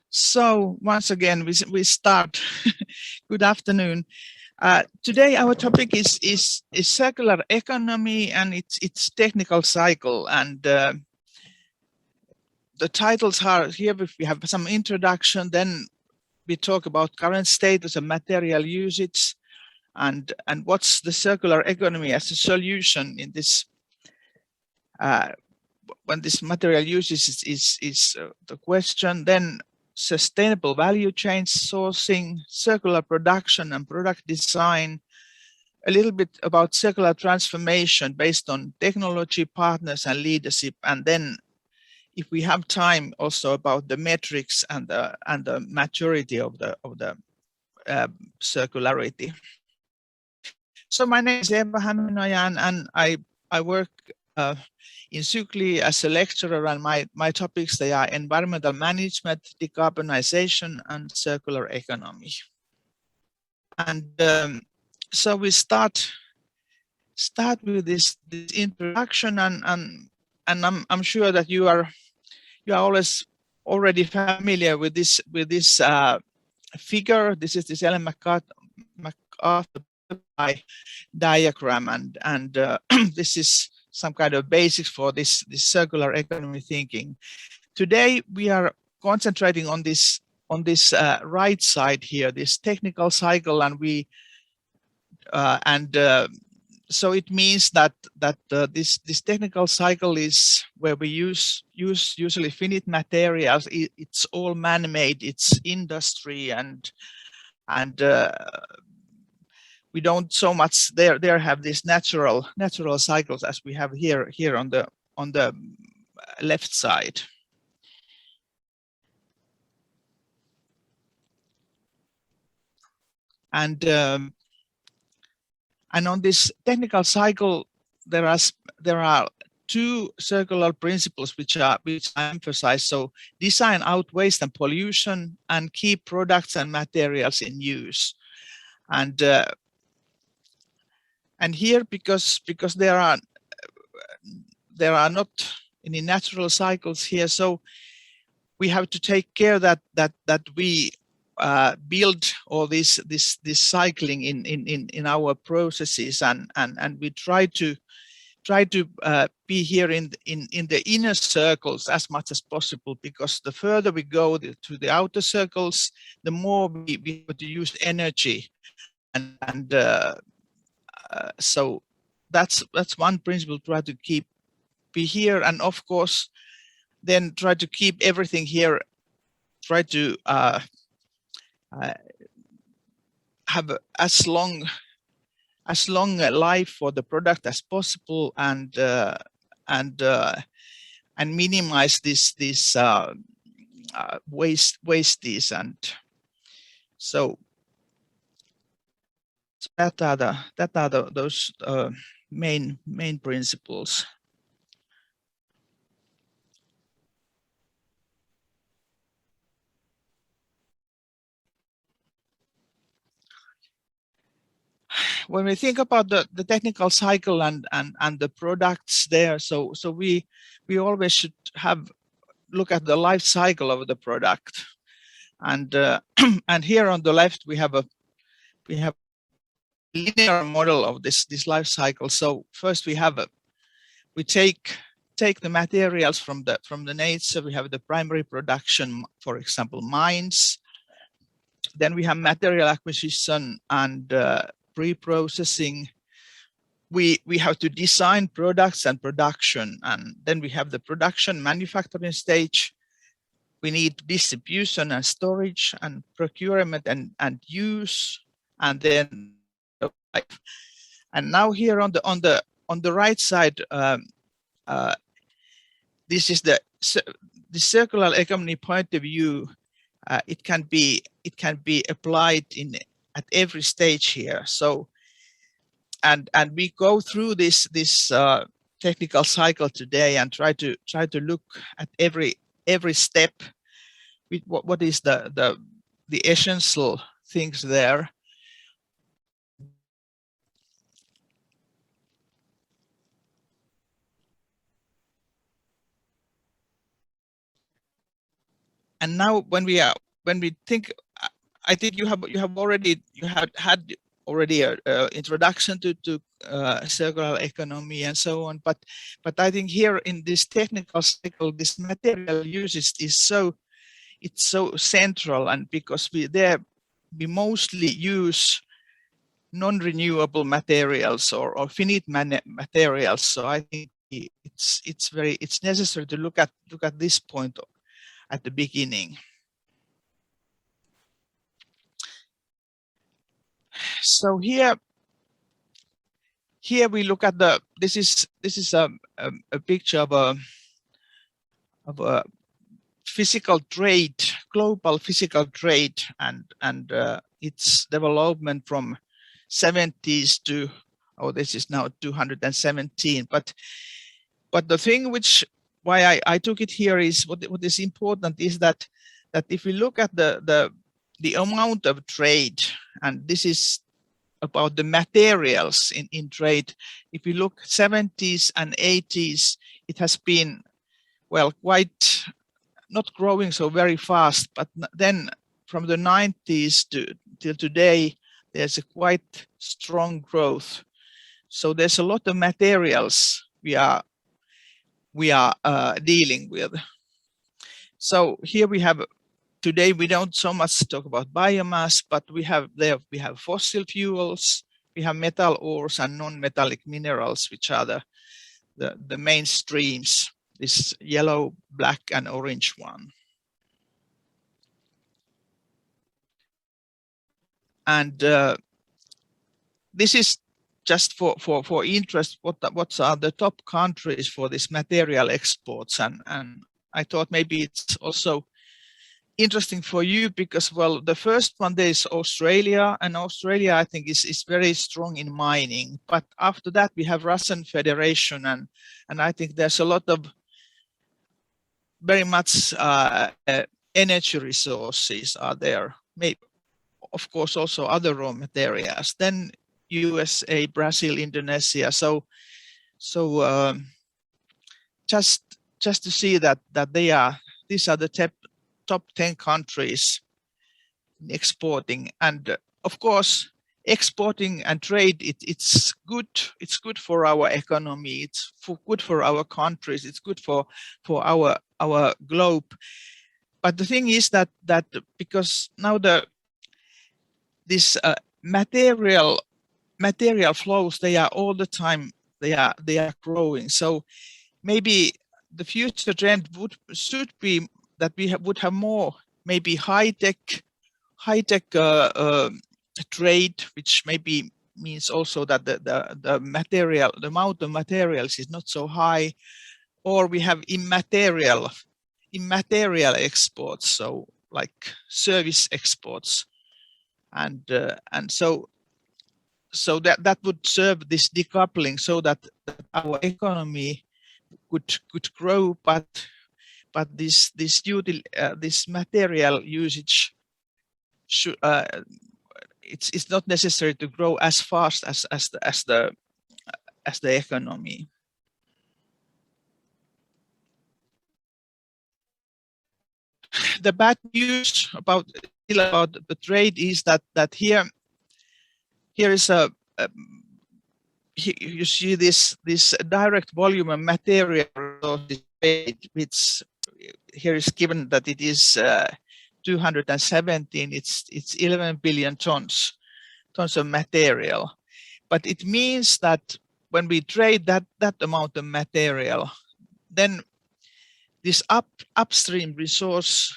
So once again, we start. Good afternoon. Today our topic is circular economy and its technical cycle. And the titles are here. We have some introduction, then we talk about current status of material usage and what's the circular economy as a solution in this when this material usage is the question. Then sustainable value chains, sourcing, circular production and product design, a little bit about circular transformation based on technology, partners and leadership, and then if we have time also about the metrics and the maturity of the circularity. So my name is Eva Hämeenojaa and I work in Sykli as a lecturer, and my topics, they are environmental management, decarbonization and circular economy. And so we start with this introduction, and I'm sure that you are always already familiar with this figure. This is this Ellen MacArthur diagram, and this is some kind of basics for this circular economy thinking. Today we are concentrating on this right side here, this technical cycle, and we so it means that this technical cycle is where we use usually finite materials. It's all man-made, it's industry, and we don't so much there have these natural cycles as we have here on the left side. And on this technical cycle, there are two circular principles which I emphasize. So design out waste and pollution, and keep products and materials in use. And here, because there are not any natural cycles here, so we have to take care that we build all this cycling in our processes, and we try to be here in the inner circles as much as possible, because the further we go to the outer circles, the more we have to use energy, and so that's one principle. Try to be here, and of course then try to keep everything here. Try to have as long a life for the product as possible, and minimize this wastes. And so that are those main principles. When we think about the technical cycle and the products there, so we always should look at the life cycle of the product. And and here on the left we have a linear model of this life cycle. So first we take the materials from the nature. We have the primary production, for example, mines. Then we have material acquisition and pre-processing. We have to design products and production, and then we have the production manufacturing stage. We need distribution and storage and procurement and use, and then and now here on the right side, this is the circular economy point of view. It can be applied at every stage here. So and we go through this technical cycle today and try to look at every step with what is the essential things there. And now when we think, I think you had had already a introduction to circular economy and so on, but I think here in this technical cycle, this material usage is so central, and because we mostly use non-renewable materials or finite materials. So I think it's necessary to look at this point at the beginning. So here we look at this is a picture of a physical trade, global physical trade, and its development from 70s to, oh, this is now 217. But the thing why I took it here is what is important is that if we look at the amount of trade, and this is about the materials in trade. If you look 70s and 80s, it has been, well, quite not growing so very fast, but then from the 90s till today, there's a quite strong growth. So there's a lot of materials we are dealing with. So here we have, today we don't so much talk about biomass, but we have fossil fuels, we have metal ores and non-metallic minerals, which are the main streams, this yellow, black and orange one. And this is just for interest, what are the top countries for this material exports, and I thought maybe it's also interesting for you because, well, the first one there is Australia, and Australia I think is very strong in mining, but after that we have Russian Federation, and I think there's a lot of very much energy resources are there, maybe of course also other raw materials, then USA, Brazil, Indonesia. So just to see that these are the top 10 countries exporting, and of course exporting and trade, it's good for our economy, it's good for our countries, it's good for our globe. But the thing is that because now this material flows, they are all the time, they are growing. So maybe the future trend should be that we would have more maybe high-tech trade, which maybe means also that the amount of materials is not so high, or we have immaterial exports, so like service exports, and so that would serve this decoupling, so that our economy could grow, but this material usage should it's not necessary to grow as fast as the economy. The bad news about the trade is that here is you see this direct volume of material trade, which here is given that it is 217. It's 11 billion tons of material, but it means that when we trade that amount of material, then this upstream resources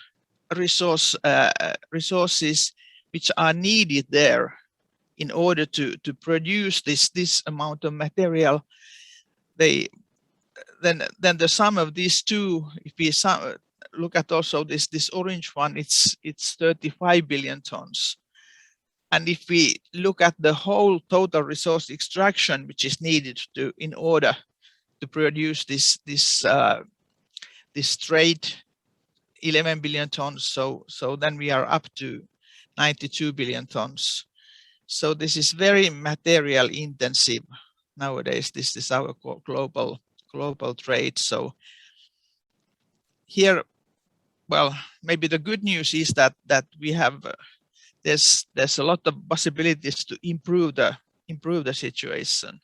which are needed there in order to produce this amount of material, then the sum of these two, if we look at also this orange one, it's 35 billion tons. And if we look at the whole total resource extraction which is needed in order to produce this trade, 11 billion tons, so then we are up to 92 billion tons. So this is very material intensive nowadays. This is our global trade. So here well, maybe the good news is that we have there's a lot of possibilities to improve the situation.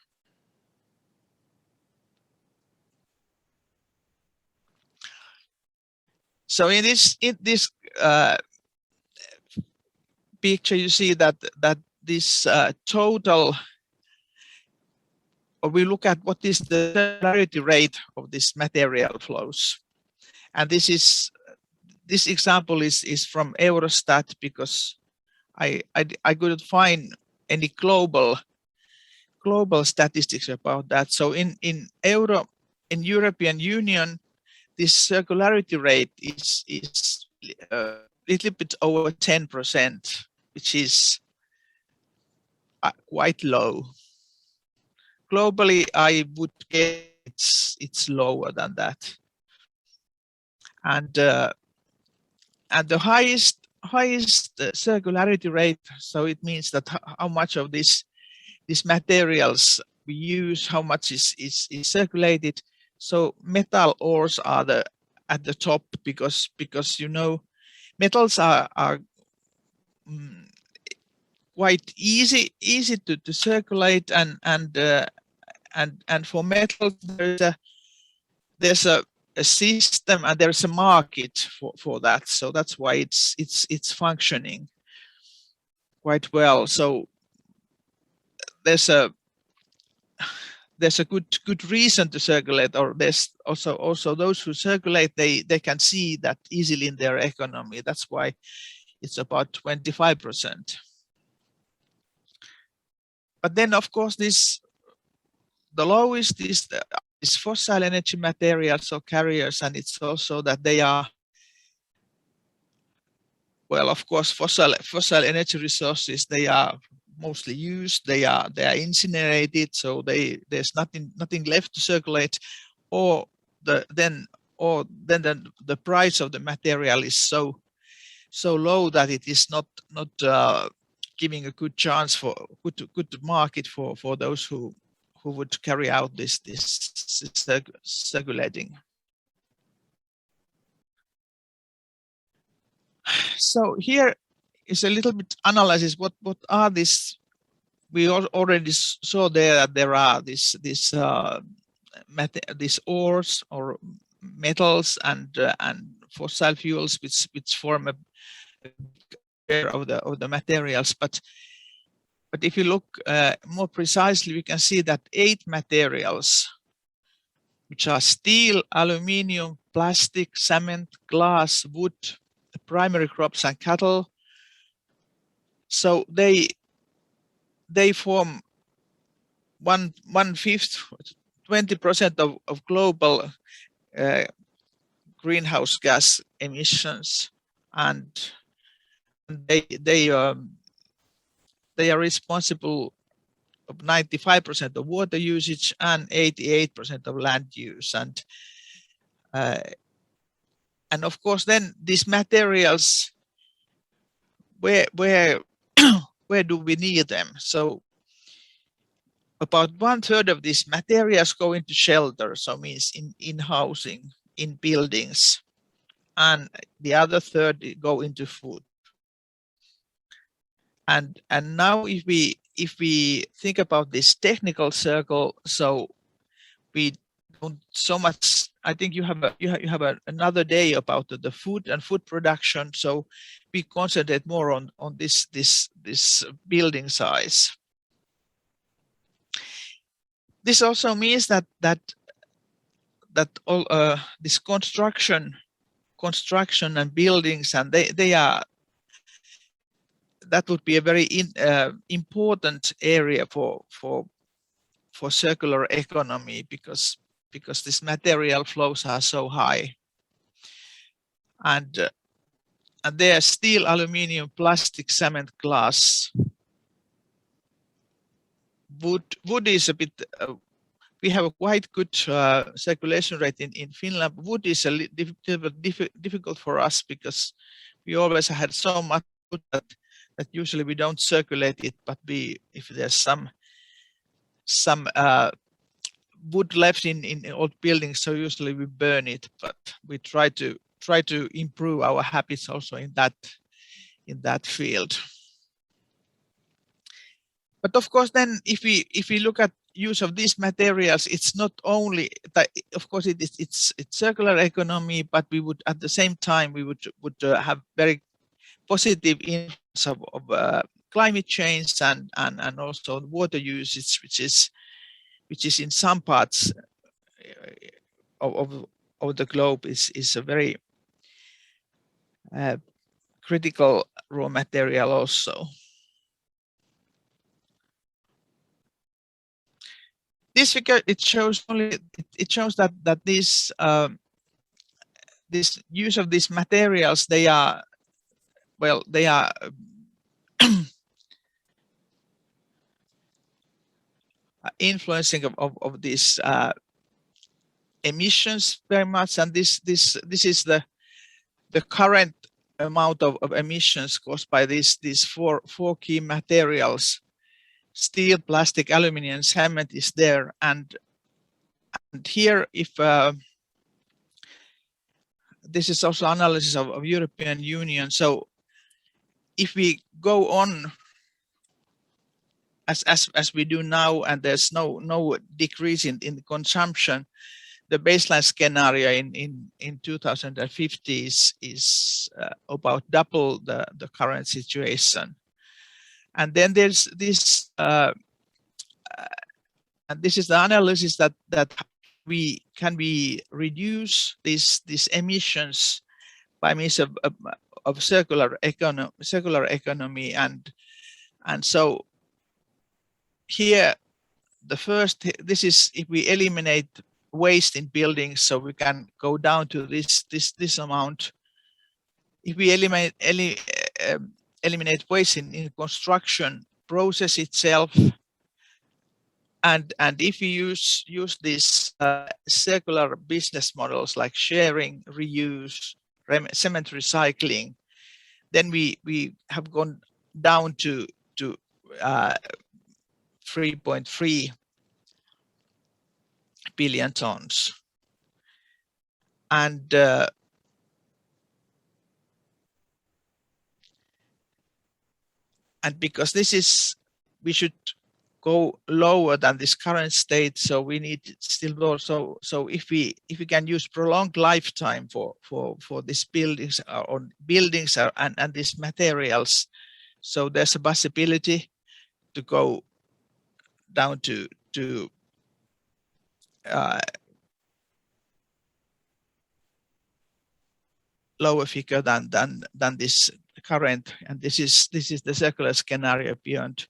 So in this picture, you see that this total, or we look at what is the circularity rate of this material flows, and this example is from Eurostat, because I couldn't find any global statistics about that. So in European Union, this circularity rate is a little bit over 10%, which is quite low. Globally, I would guess it's lower than that. And the highest circularity rate, so it means that how much of these materials we use, how much is circulated. So metal ores are at the top, because metals are quite easy to circulate, and for metals there's a system and there's a market for that, so that's why it's functioning quite well. So there's a good reason to circulate, or there's also those who circulate, they can see that easily in their economy. That's why it's about 25%. But then, of course, the lowest is fossil energy materials or carriers, and it's also that they are, well, of course, fossil energy resources, they are mostly used, they are incinerated, so there's nothing left to circulate, or then the price of the material is so low that it is not giving a good chance for good market for those who would carry out this circulating. So here is a little bit analysis. What are these? We already saw there that there are these ores or metals and fossil fuels, which form a share of the materials. But if you look more precisely, we can see that 8 materials, which are steel, aluminium, plastic, cement, glass, wood, primary crops, and cattle. So they form 1/5, 20% of global greenhouse gas emissions, and they are responsible of 95% of water usage and 88% of land use. And of course, then these materials, where where do we need them? So about 1/3 of these materials go into shelter, so means in housing, in buildings, and the other 1/3 go into food. And now if we think about this technical circle, so we don't so much. I think you have another day about the food and food production. So we concentrate more on this building size. This also means that all this construction and buildings, and they are, that would be a very important area for circular economy, because these material flows are so high, and they are steel, aluminium, plastic, cement, glass. Wood is a bit. We have a quite good circulation rate in Finland. Wood is a little difficult for us, because we always had so much wood that usually we don't circulate it, but if there's some wood left in old buildings, so usually we burn it, but we try to try to improve our habits also in that field. But of course, then if we look at use of these materials, it's not only that, of course, it's circular economy, but we would at the same time we would have very positive influence of climate change and also water usage, which is in some parts of the globe is a very critical raw material also. This figure, it shows that this use of these materials, they are influencing of these emissions very much, and this is the current amount of emissions caused by these four key materials. Steel, plastic, aluminum, cement is there, and here, if this is also analysis of European Union. So if we go on as we do now, and there's no decrease in the consumption, the baseline scenario in 2050 is about double the current situation. And then there's this, and this is the analysis that we can reduce these emissions by means of circular economy, and so here the first, this is if we eliminate waste in buildings, so we can go down to this amount. If we eliminate waste in construction process itself, and if we use these circular business models like sharing, reuse, cement recycling, then we have gone down to 3.3 billion tons. And because this is, we should go lower than this current state, so we need still more. So if we can use prolonged lifetime for these buildings and these materials, so there's a possibility to go down to lower figure than this current, and this is the circular scenario beyond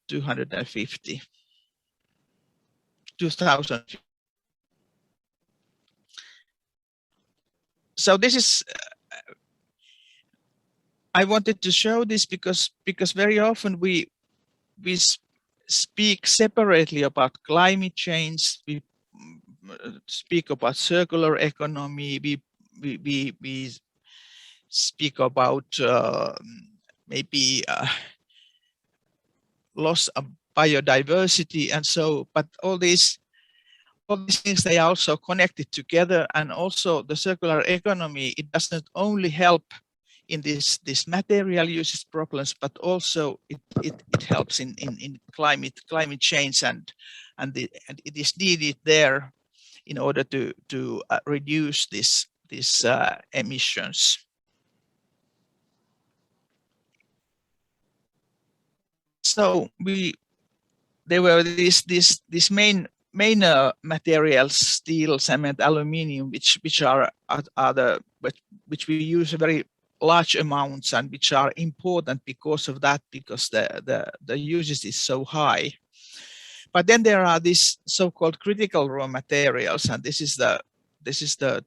250. So this is, I wanted to show this because very often we speak separately about climate change, we speak about circular economy, we speak about maybe loss of biodiversity, and so, but all these things, they are also connected together. And also the circular economy, it doesn't only help in this material uses problems, but also it helps in climate change, and it is needed there in order to reduce these emissions. So there were these main materials: steel, cement, aluminium, which are which we use very large amounts, and which are important because of that, because the usage is so high. But then there are these so-called critical raw materials, and this is the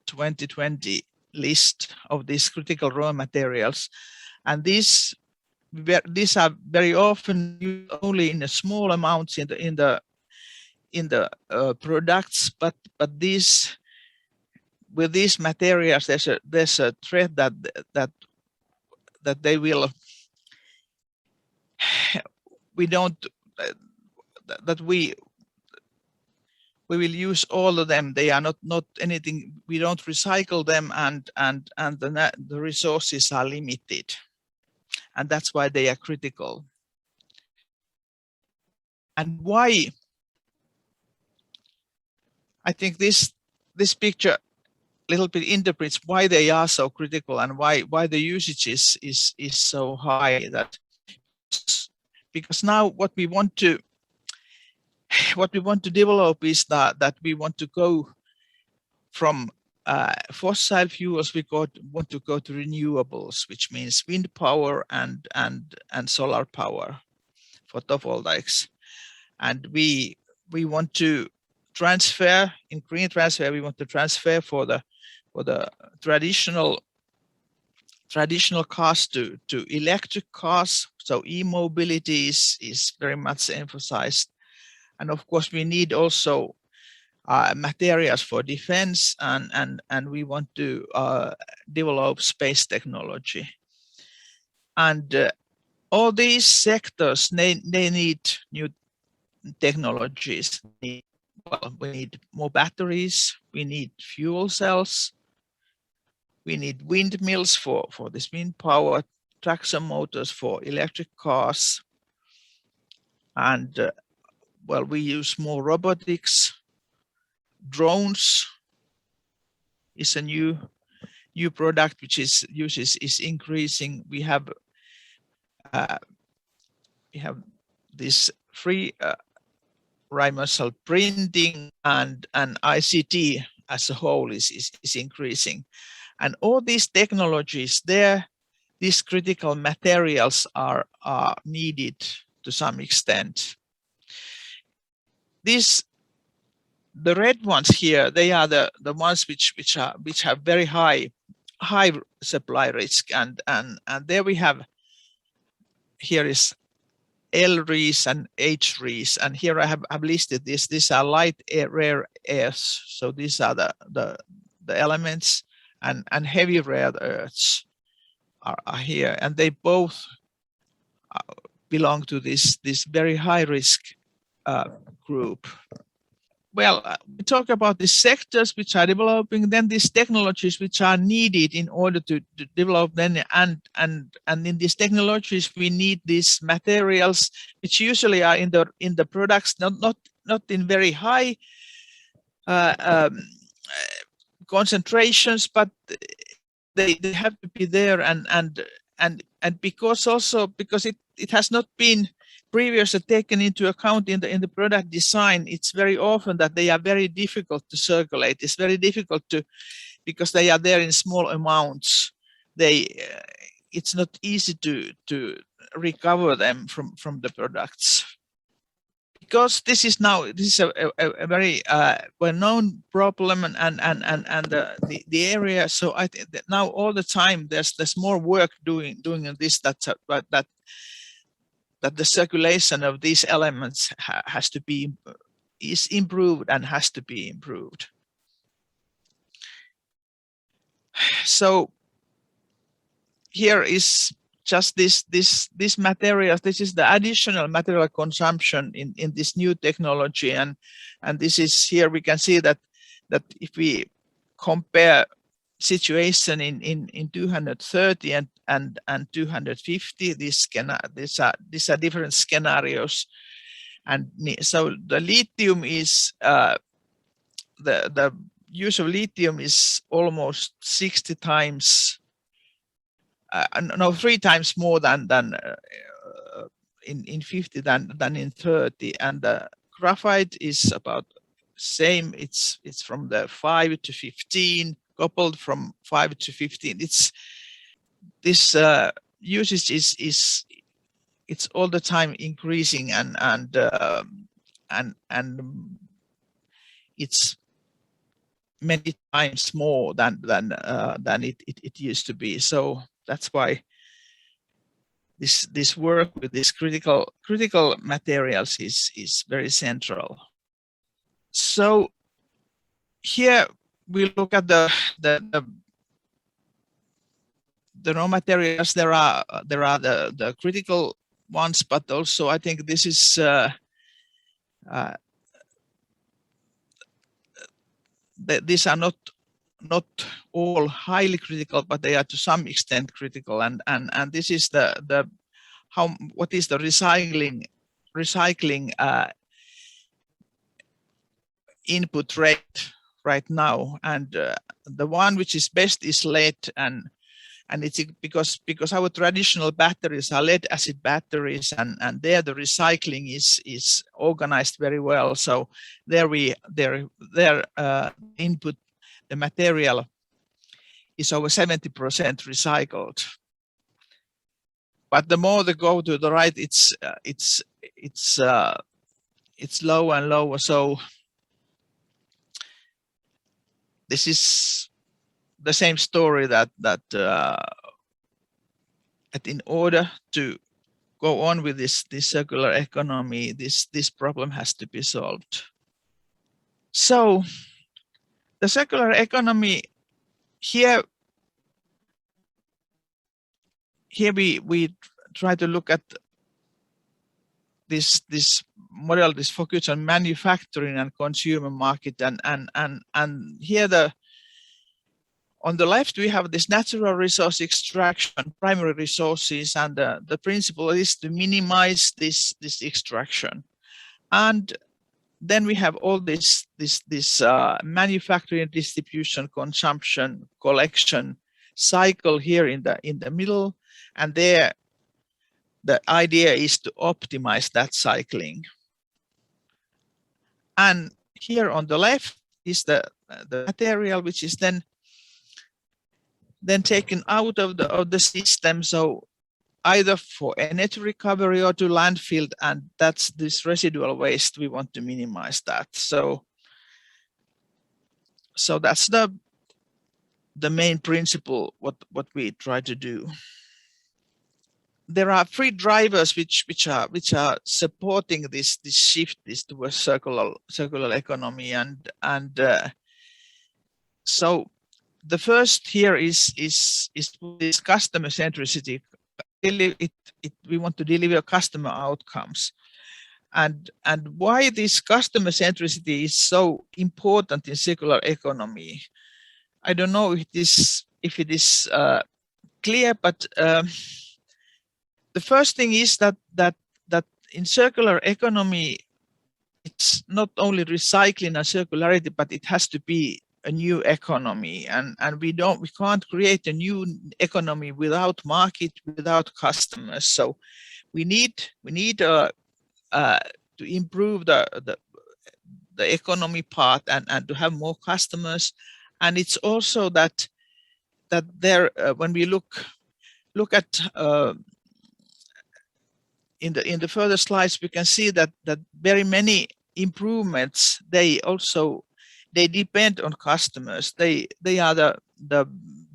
2020 list of these critical raw materials, and these are very often used only in a small amounts in the products, but these, with these materials, there's a threat that they will we we will use all of them. They are not anything. We don't recycle them, and the resources are limited, and that's why they are critical. And why? I think this picture little bit interprets why they are so critical and why the usage is so high. That because now what we want to develop is that we want to go from fossil fuels. We want to go to renewables, which means wind power and solar power, photovoltaics, and we want to transfer in green transfer. We want to transfer for the traditional cars to electric cars. So e-mobility is very much emphasized, and of course we need also materials for defense, and we want to develop space technology, and all these sectors they need new technologies. Well, we need more batteries, we need fuel cells, we need windmills for this wind power, traction motors for electric cars, and well, we use more robotics. Drones is a new product which is increasing. We have this free dimensional printing, and ICT as a whole is increasing, and all these technologies there, these critical materials are needed to some extent. The red ones here, they are the ones which have very high supply risk, and there we have, here is LREs and HREs, and here I have listed this. These are light rare earths, so these are the elements, and heavy rare earths are here, and they both belong to this very high risk group. Well, we talk about the sectors which are developing, then these technologies which are needed in order to develop them, and in these technologies we need these materials which usually are in the products, not in very high concentrations, but they have to be there, and because it has not been previously taken into account in the product design, it's very often that they are very difficult to circulate. It's very difficult because they are there in small amounts. It's not easy to recover them from the products. Because this is a very well-known problem, and the area. So I think that now all the time there's more work doing this, that the circulation of these elements is improved and has to be improved. So here is just this materials. This is the additional material consumption in this new technology, and this is, here we can see that if we compare situation in 230 and 250, these are different scenarios, and so the lithium is the use of lithium is almost 60 times, no, 3 times more than in 50 than in 30, and the graphite is about same. It's from the 5 to 15, coupled from 5 to 15. It's this usage is it's all the time increasing, and it's many times more than it used to be. So that's why this work with these critical materials is very central. So here we look at the raw materials. There are the critical ones, but also I think this is these are not all highly critical, but they are to some extent critical. And this is what is the recycling input rate right now. And the one which is best is lead, and it's because our traditional batteries are lead acid batteries, and there the recycling is organized very well. So their input, the material, is over 70% recycled. But the more they go to the right, it's lower and lower. So this is the same story that in order to go on with this circular economy, this problem has to be solved. So the circular economy here we try to look at this model, this focus on manufacturing and consumer market, and here on the left we have this natural resource extraction, primary resources, and the principle is to minimize this extraction. And then we have all this manufacturing, distribution, consumption, collection cycle here in the middle, and there the idea is to optimize that cycling. And here on the left is the material which is then taken out of the system, so either for energy recovery or to landfill, and that's this residual waste. We want to minimize that. So that's the main principle what we try to do. There are three drivers which are supporting this shift towards circular economy, and so the first here is this customer centricity. We want to deliver customer outcomes, and why this customer centricity is so important in circular economy. I don't know if it is clear, but the first thing is that in circular economy, it's not only recycling and circularity, but it has to be a new economy, and we can't create a new economy without market, without customers. So we need to improve the economy part and to have more customers. And it's also that there when we look at in the further slides, we can see that very many improvements, they depend on customers. They are the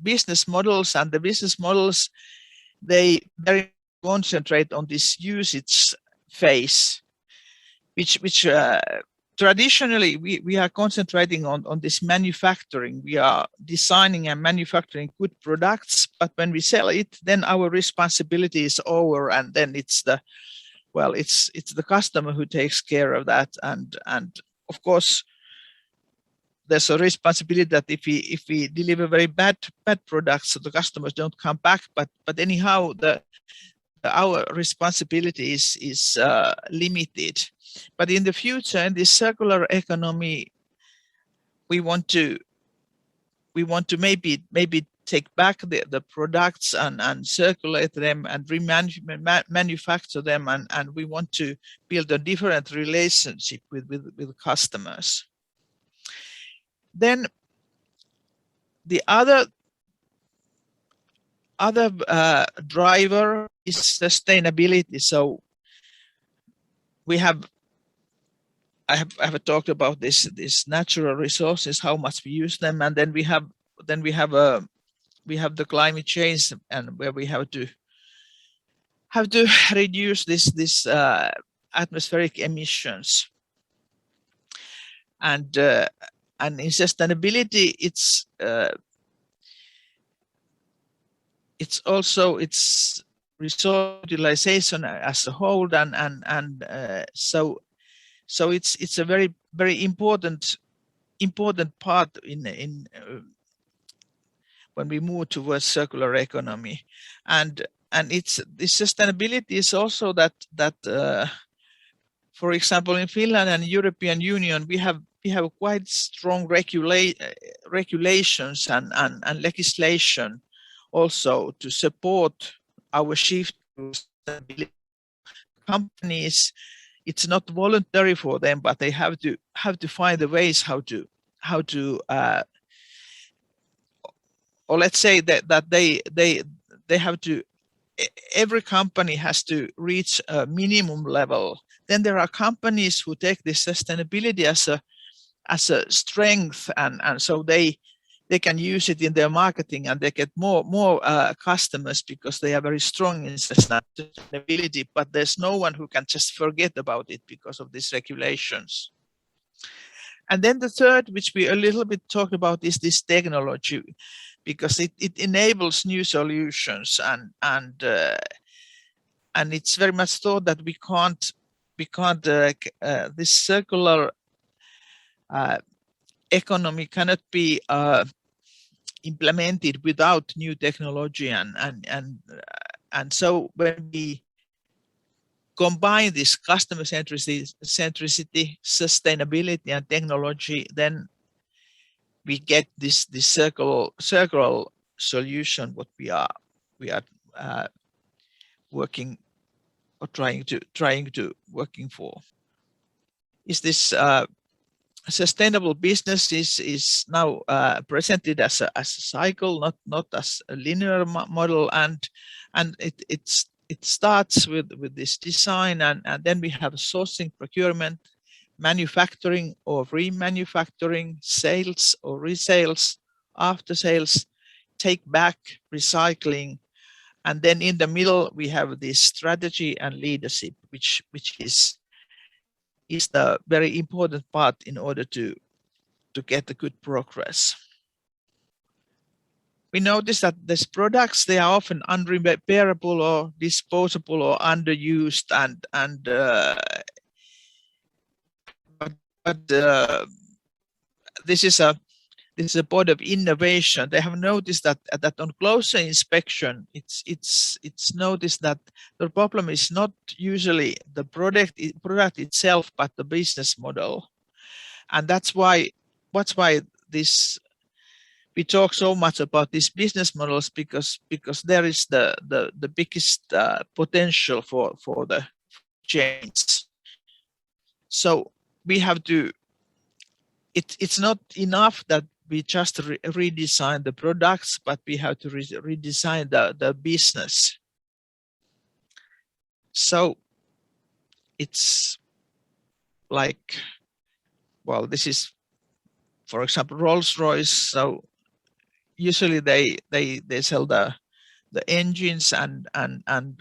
business models, and the business models, they very concentrate on this usage phase, which traditionally we are concentrating on this manufacturing. We are designing and manufacturing good products, but when we sell it, then our responsibility is over, and then it's the customer who takes care of that. And of course, there's a responsibility that if we deliver very bad products, so the customers don't come back. But anyhow, our responsibility is limited. But in the future, in this circular economy, we want to maybe take back the products and circulate them and manufacture them, and we want to build a different relationship with customers. Then the other driver is sustainability. So I have talked about this natural resources, how much we use them, and then we have the climate change, and where we have to reduce this atmospheric emissions. And in sustainability, it's also resource utilization as a whole, and so it's a very, very important important part when we move towards circular economy. And it's the sustainability is also that for example, in Finland and European Union, we have quite strong regulations and legislation also to support our shift to sustainability. Companies, it's not voluntary for them, but they have to find the ways how to or let's say that they have to, every company has to reach a minimum level. Then there are companies who take this sustainability as a strength, and so they can use it in their marketing, and they get more customers because they are very strong in sustainability. But there's no one who can just forget about it because of these regulations. And then the third, which we a little bit talked about, is this technology, because it enables new solutions, and it's very much thought that we can't this circular economy cannot be implemented without new technology, and so when we combine this customer centricity, sustainability, and technology, then we get this circular solution what we are working or trying to working for. Is this sustainable business is now presented as a cycle, not as a linear model, and it starts with this design, and then we have sourcing, procurement, manufacturing or remanufacturing, sales or resales, after sales, take back, recycling, and then in the middle we have this strategy and leadership, which is the very important part in order to get the good progress. We notice that these products, they are often unrepairable or disposable or underused, but this is a point of innovation. They have noticed that on closer inspection, it's noticed that the problem is not usually the product itself, but the business model, and that's why this we talk so much about these business models, because there is the biggest potential for the change. So we have to. It's not enough that we just redesign the products, but we have to redesign the business. So it's like, well, this is, for example, Rolls-Royce. So usually they sell the engines and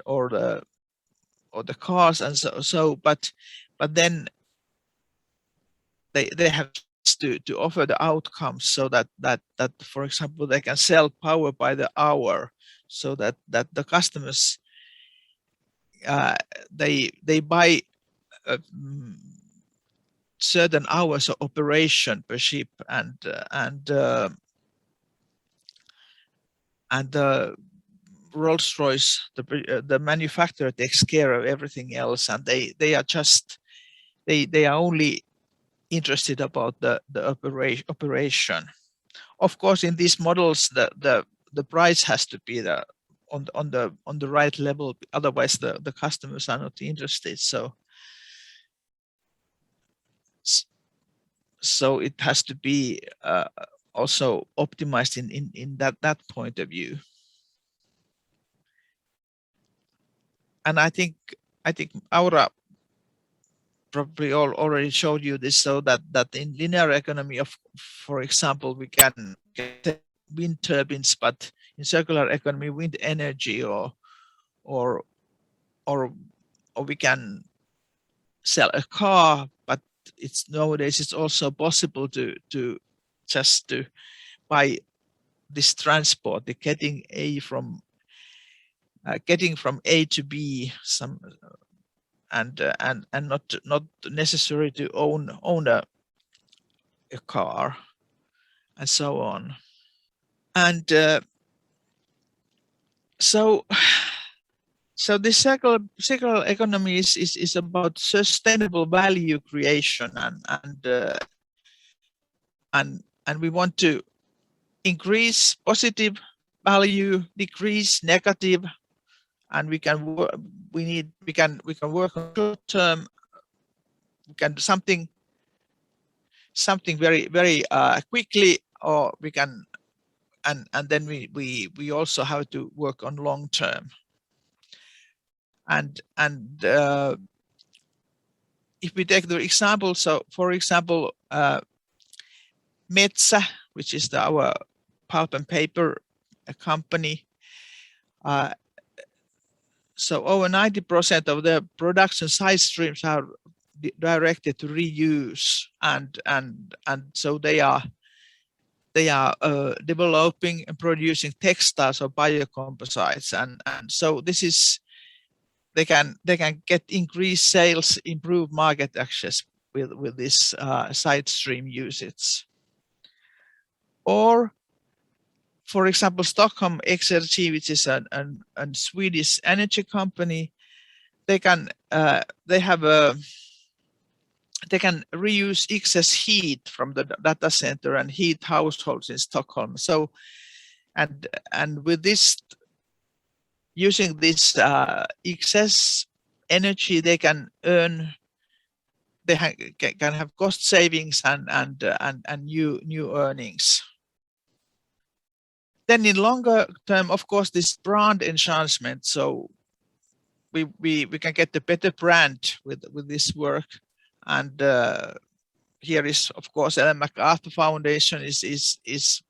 or the cars and so but then they have to offer the outcomes, so that for example they can sell power by the hour, so that the customers they buy certain hours of operation per ship, and Rolls-Royce, the manufacturer, takes care of everything else, and they are just they are only interested about the operation. Of course, in these models, the price has to be on the right level, otherwise the customers are not interested. So it has to be also optimized in that point of view. And I think Aura probably already showed you this, so that in linear economy, for example, we can get wind turbines, but in circular economy, wind energy, or we can sell a car, but nowadays it's also possible to just to buy this transport, the getting from A to B, and not necessary to own a car, and so on. And so this circular economy is about sustainable value creation, and we want to increase positive value, decrease negative, and we can work on short term. We can do something very quickly, or we can, and then we also have to work on long term. And if we take the example, so for example, Metsä, which is our pulp and paper company, so over 90% of the production side streams are directed to reuse, and so they are developing and producing textiles or biocomposites, and so this is they can get increased sales, improve market access with this side stream usage. Or, for example, Stockholm Exergi, which is a Swedish energy company, they can reuse excess heat from the data center and heat households in Stockholm. So, and with this, using this excess energy, they can earn. They can have cost savings and new earnings. Then in longer term, of course, this brand enhancement. So we can get the better brand with this work. And here is, of course, Ellen MacArthur Foundation is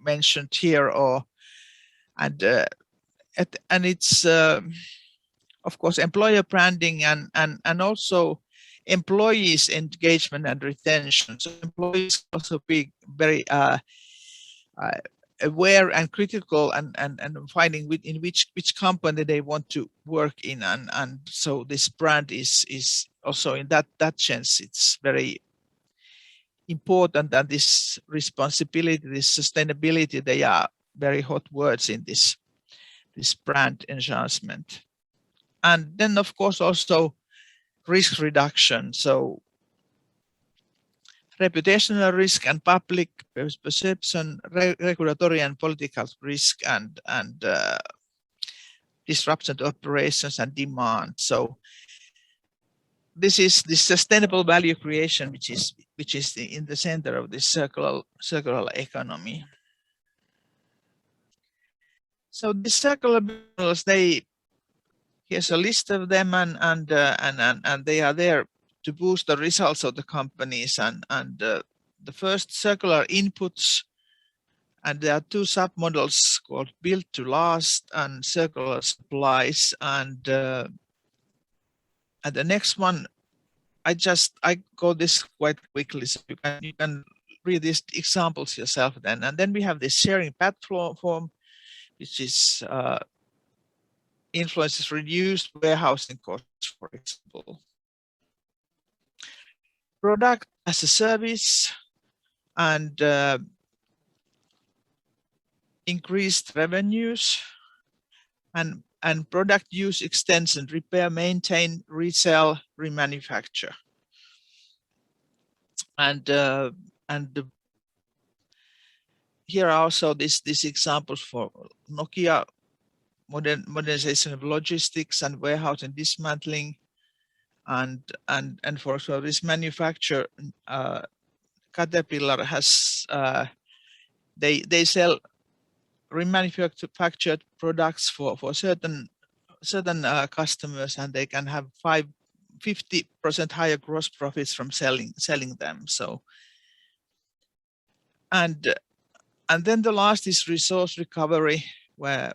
mentioned here, and it's of course employer branding and also employees engagement and retention. So employees also be very aware and critical and finding in which company they want to work in, and so this brand is also in that sense it's very important, and this responsibility, this sustainability, they are very hot words in this brand enhancement. And then of course also risk reduction, so reputational risk and public perception, regulatory and political risk, and disruption to operations and demand. So this is the sustainable value creation, which is in the center of this circular economy. So the circular models, here's a list of them, and they are there to boost the results of the companies, and the first, circular inputs, and there are two submodels called build to last and circular supplies, and the next one, I go this quite quickly, so you can read these examples yourself then. And then we have this sharing platform, which is influences reduced warehousing costs, for example. Product as a service and increased revenues, and product use extension, repair, maintain, resell, remanufacture. And here are also these examples for Nokia, modernization of logistics and warehousing dismantling, and for example, this manufacturer, Caterpillar has they sell remanufactured products for certain customers, and they can have 50% higher gross profits from selling them. So, and then the last is resource recovery, where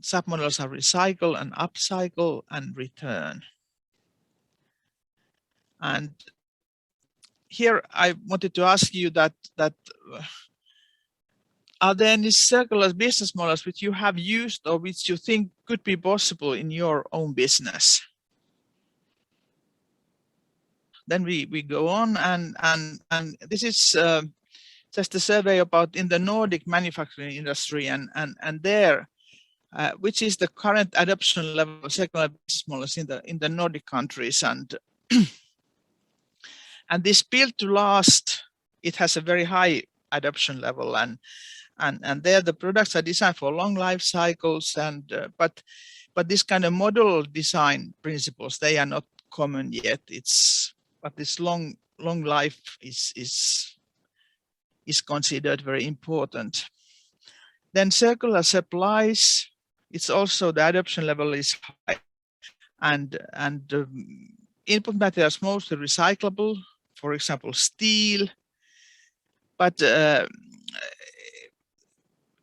submodels are recycle and upcycle and return. And here I wanted to ask you that are there any circular business models which you have used or which you think could be possible in your own business? then we go on, and this is just a survey about in the Nordic manufacturing industry, and there, which is the current adoption level of circular business models in the Nordic countries, and and this built to last, it has a very high adoption level, and there the products are designed for long life cycles, and but this kind of model design principles, they are not common yet. But this long life is considered very important. Then circular supplies, it's also the adoption level is high, and input materials mostly recyclable, for example steel, but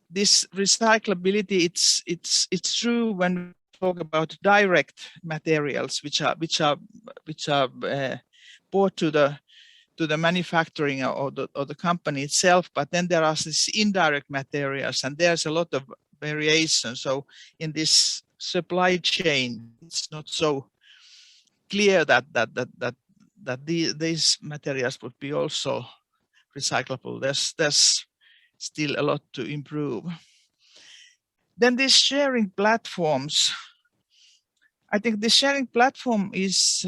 this recyclability, it's true when we talk about direct materials which are brought to the manufacturing or the company itself, but then there are these indirect materials, and there's a lot of variation. So in this supply chain, it's not so clear that these materials would be also recyclable. There's still a lot to improve. Then these sharing platforms, I think the sharing platform is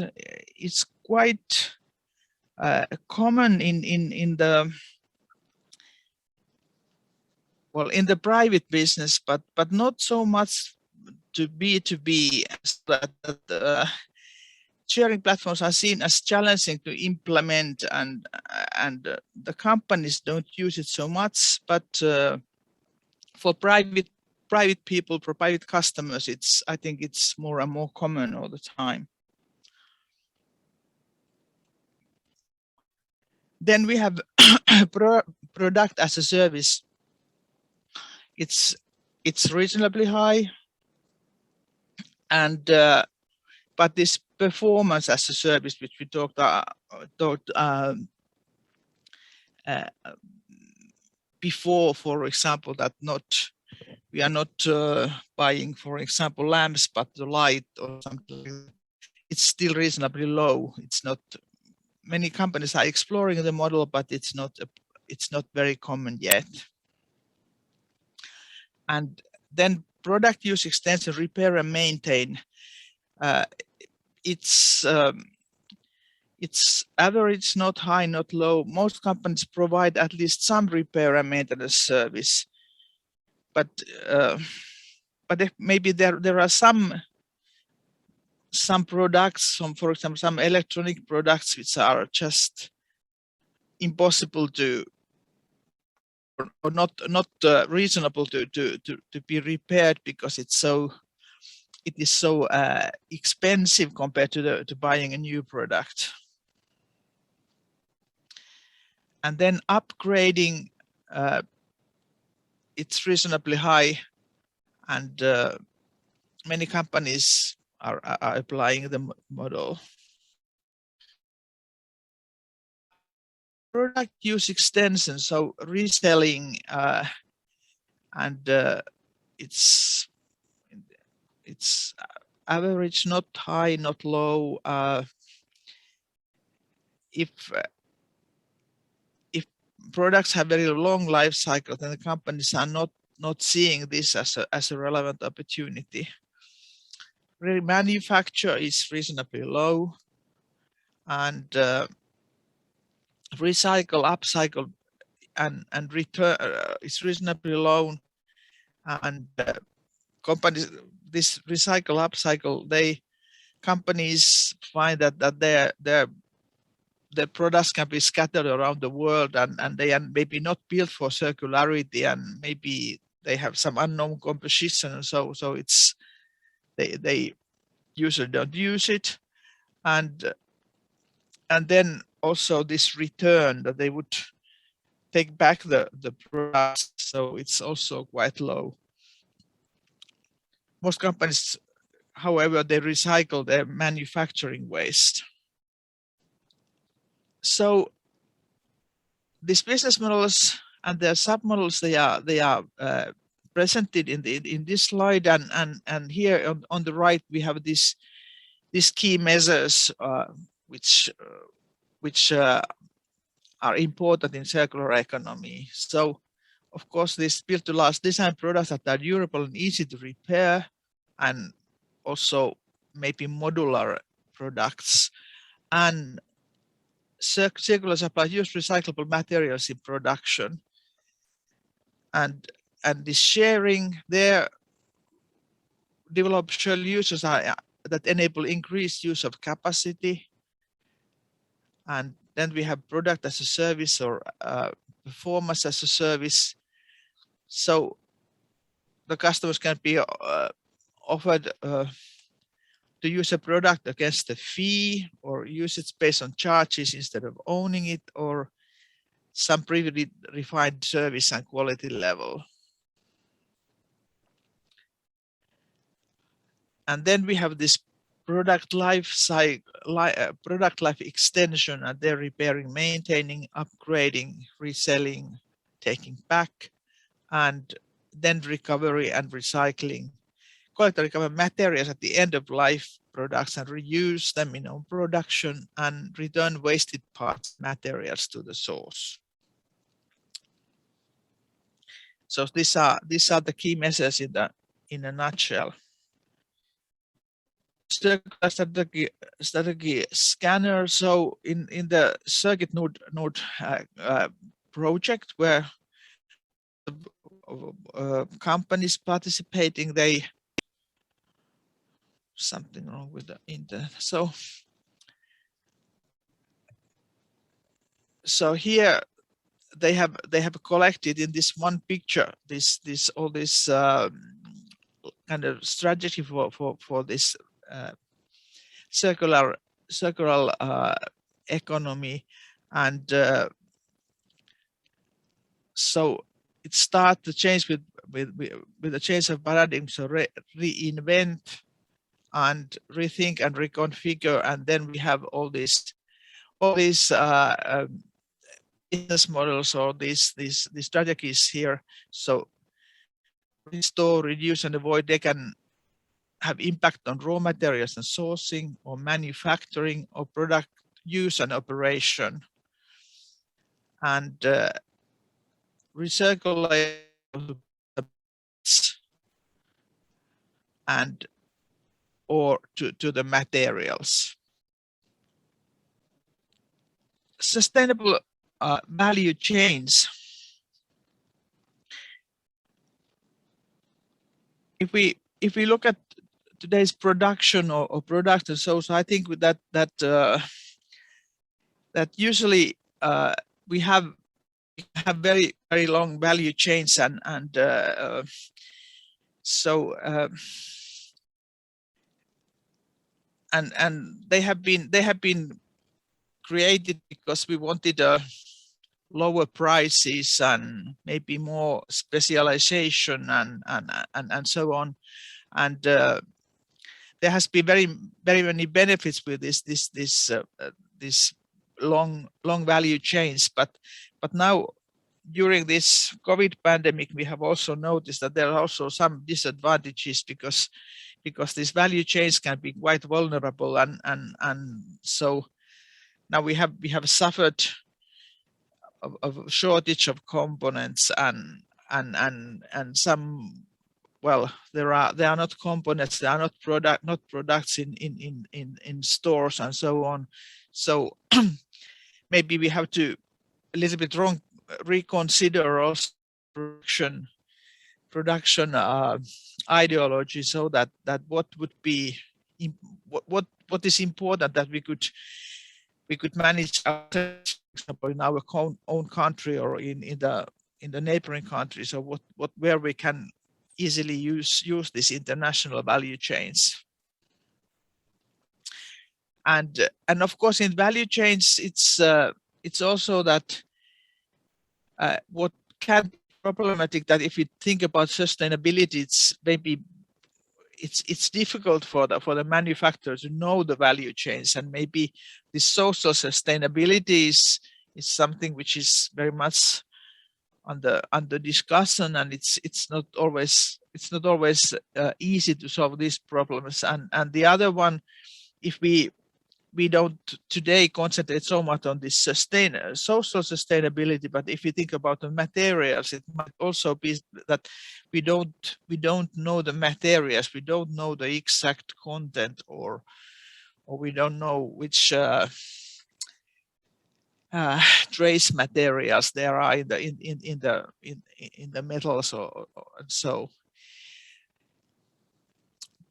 quite common in the private business, but not so much to B2B. Sharing platforms are seen as challenging to implement, and the companies don't use it so much, but for private people, for private customers, I think it's more and more common all the time. Then we have product as a service. It's reasonably high, and but this performance as a service, which we talked before, for example, that we are not buying, for example, lamps, but the light or something. It's still reasonably low. It's not. Many companies are exploring the model, but it's not very common yet. And then product use extension, repair and maintain. It's average, not high, not low. Most companies provide at least some repair and maintenance service, but maybe there are some products, for example, some electronic products which are just impossible to, or not reasonable to be repaired, because it is so expensive compared to buying a new product. And then upgrading, it's reasonably high, and many companies are applying the model. Product use extension, so reselling, and it's average, not high, not low. If products have very long life cycle, then the companies are not seeing this as a relevant opportunity. Manufacture is reasonably low, and recycle, upcycle, and return is reasonably low, and companies, this recycle, upcycle, companies find that their products can be scattered around the world, and they are maybe not built for circularity, and maybe they have some unknown composition, and so it's they usually don't use it, and then also this return, that they would take back the products, so it's also quite low. Most companies, however, they recycle their manufacturing waste. So these business models and their submodels, they are presented in this slide, and here on the right we have these key measures which which are important in circular economy. So, of course, these built to last design products that are durable and easy to repair, and also maybe modular products, and circular supply use recyclable materials in production, and the sharing there develop solutions that enable increased use of capacity. And then we have product as a service, or performance as a service. So the customers can be offered to use a product against a fee, or use it based on charges instead of owning it, or some predefined service and quality level. And then we have this product life cycle, product life extension, and they're repairing, maintaining, upgrading, reselling, taking back, and then recovery and recycling. Collect and recover materials at the end of life products and reuse them in own production, and return wasted parts materials to the source. So these are the key messages in a nutshell. Strategy scanner. So in the Circuit Node project, where companies participating, something wrong with the internet. So here they have collected in this one picture all this kind of strategy for this circular economy, and so it starts to change with the change of paradigm. So reinvent and rethink and reconfigure, and then we have all these business models, or these strategies here. So restore, reduce, and avoid, they can have impact on raw materials and sourcing, or manufacturing, or product use and operation. And recirculate and or to the materials. Sustainable value chains. If we look at today's production or product, and so I think with that usually we have very long value chains, and so and they have been created because we wanted lower prices and maybe more specialization and so on, and there has been very many benefits with this long value chains, but now during this COVID pandemic, we have also noticed that there are also some disadvantages, because these value chains can be quite vulnerable, and so now we have suffered of shortage of components, and some, well, there are not components, they are not products in stores and so on. So maybe we have to a little bit reconsider also production ideology, so that what would be what is important that we could manage, for example, in our own country, or in the neighboring countries, or where we can easily use these international value chains. And of course, in value chains, it's also that what can be problematic, that if you think about sustainability, it's difficult for the manufacturer to know the value chains, and maybe the social sustainability is something which is very much under discussion, and it's not always easy to solve these problems. And the other one, if we we don't today concentrate so much on this social sustainability, but if you think about the materials, it might also be that we don't know the materials, we don't know the exact content, or we don't know which trace materials there are in the metals, or so.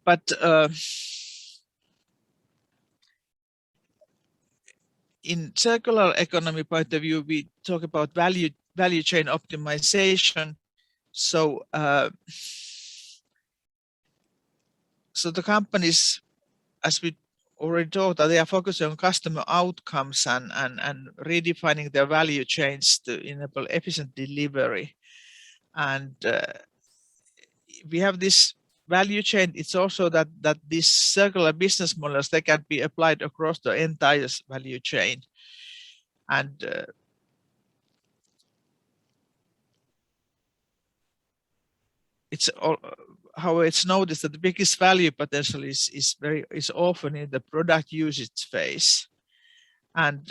But in circular economy point of view, we talk about value chain optimization. So so the companies, as we already talked, they are focusing on customer outcomes and redefining their value chains to enable efficient delivery. And we have this value chain. It's also that these circular business models, they can be applied across the entire value chain. And it's all, how it's noticed that the biggest value potential is often in the product usage phase. And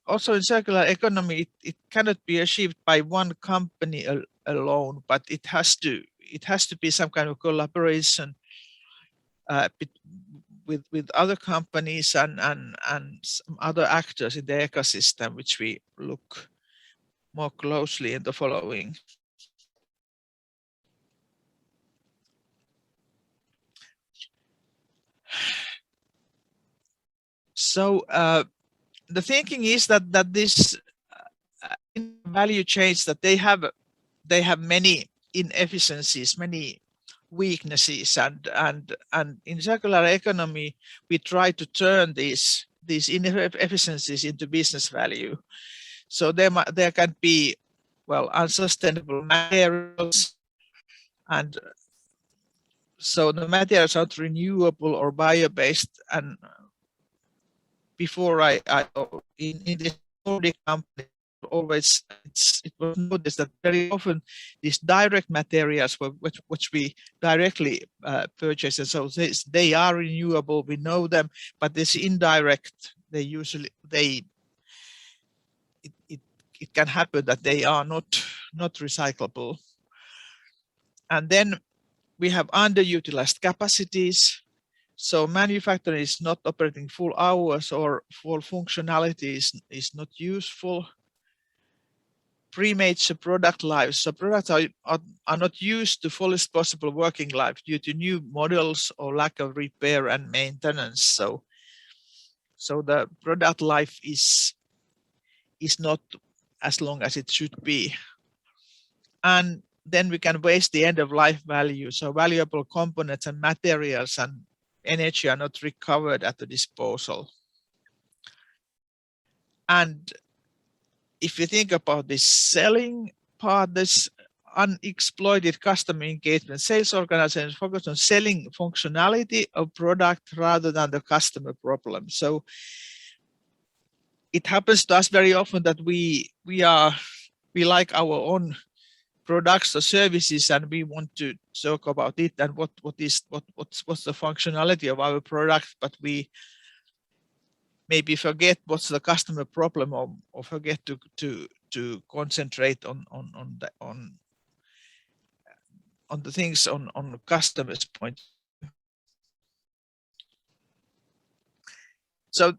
also in circular economy, it cannot be achieved by one company alone, but it has to be some kind of collaboration with other companies and some other actors in the ecosystem, which we look more closely in the following. So the thinking is that this value chains, that they have many inefficiencies, many weaknesses, and in circular economy we try to turn these inefficiencies into business value. So there can be, well, unsustainable materials, and so the materials are not renewable or bio-based. And before I in this company, always it was noticed that very often these direct materials which we directly purchase, and so they are renewable, we know them, but this indirect, they usually it can happen that they are not recyclable. And then we have underutilized capacities. So manufacturing is not operating full hours, or full functionality is not useful. Premature product lives. So products are not used to fullest possible working life due to new models or lack of repair and maintenance. So the product life is not as long as it should be. And then we can waste the end of life value. So valuable components and materials and energy are not recovered at the disposal. And if you think about this selling part, this unexploited customer engagement, sales organizations focus on selling functionality of product rather than the customer problem. So it happens to us very often that we like our own products or services, and we want to talk about it and what's the functionality of our product, but we maybe forget what's the customer problem, or forget to concentrate on the things on the customer's point. So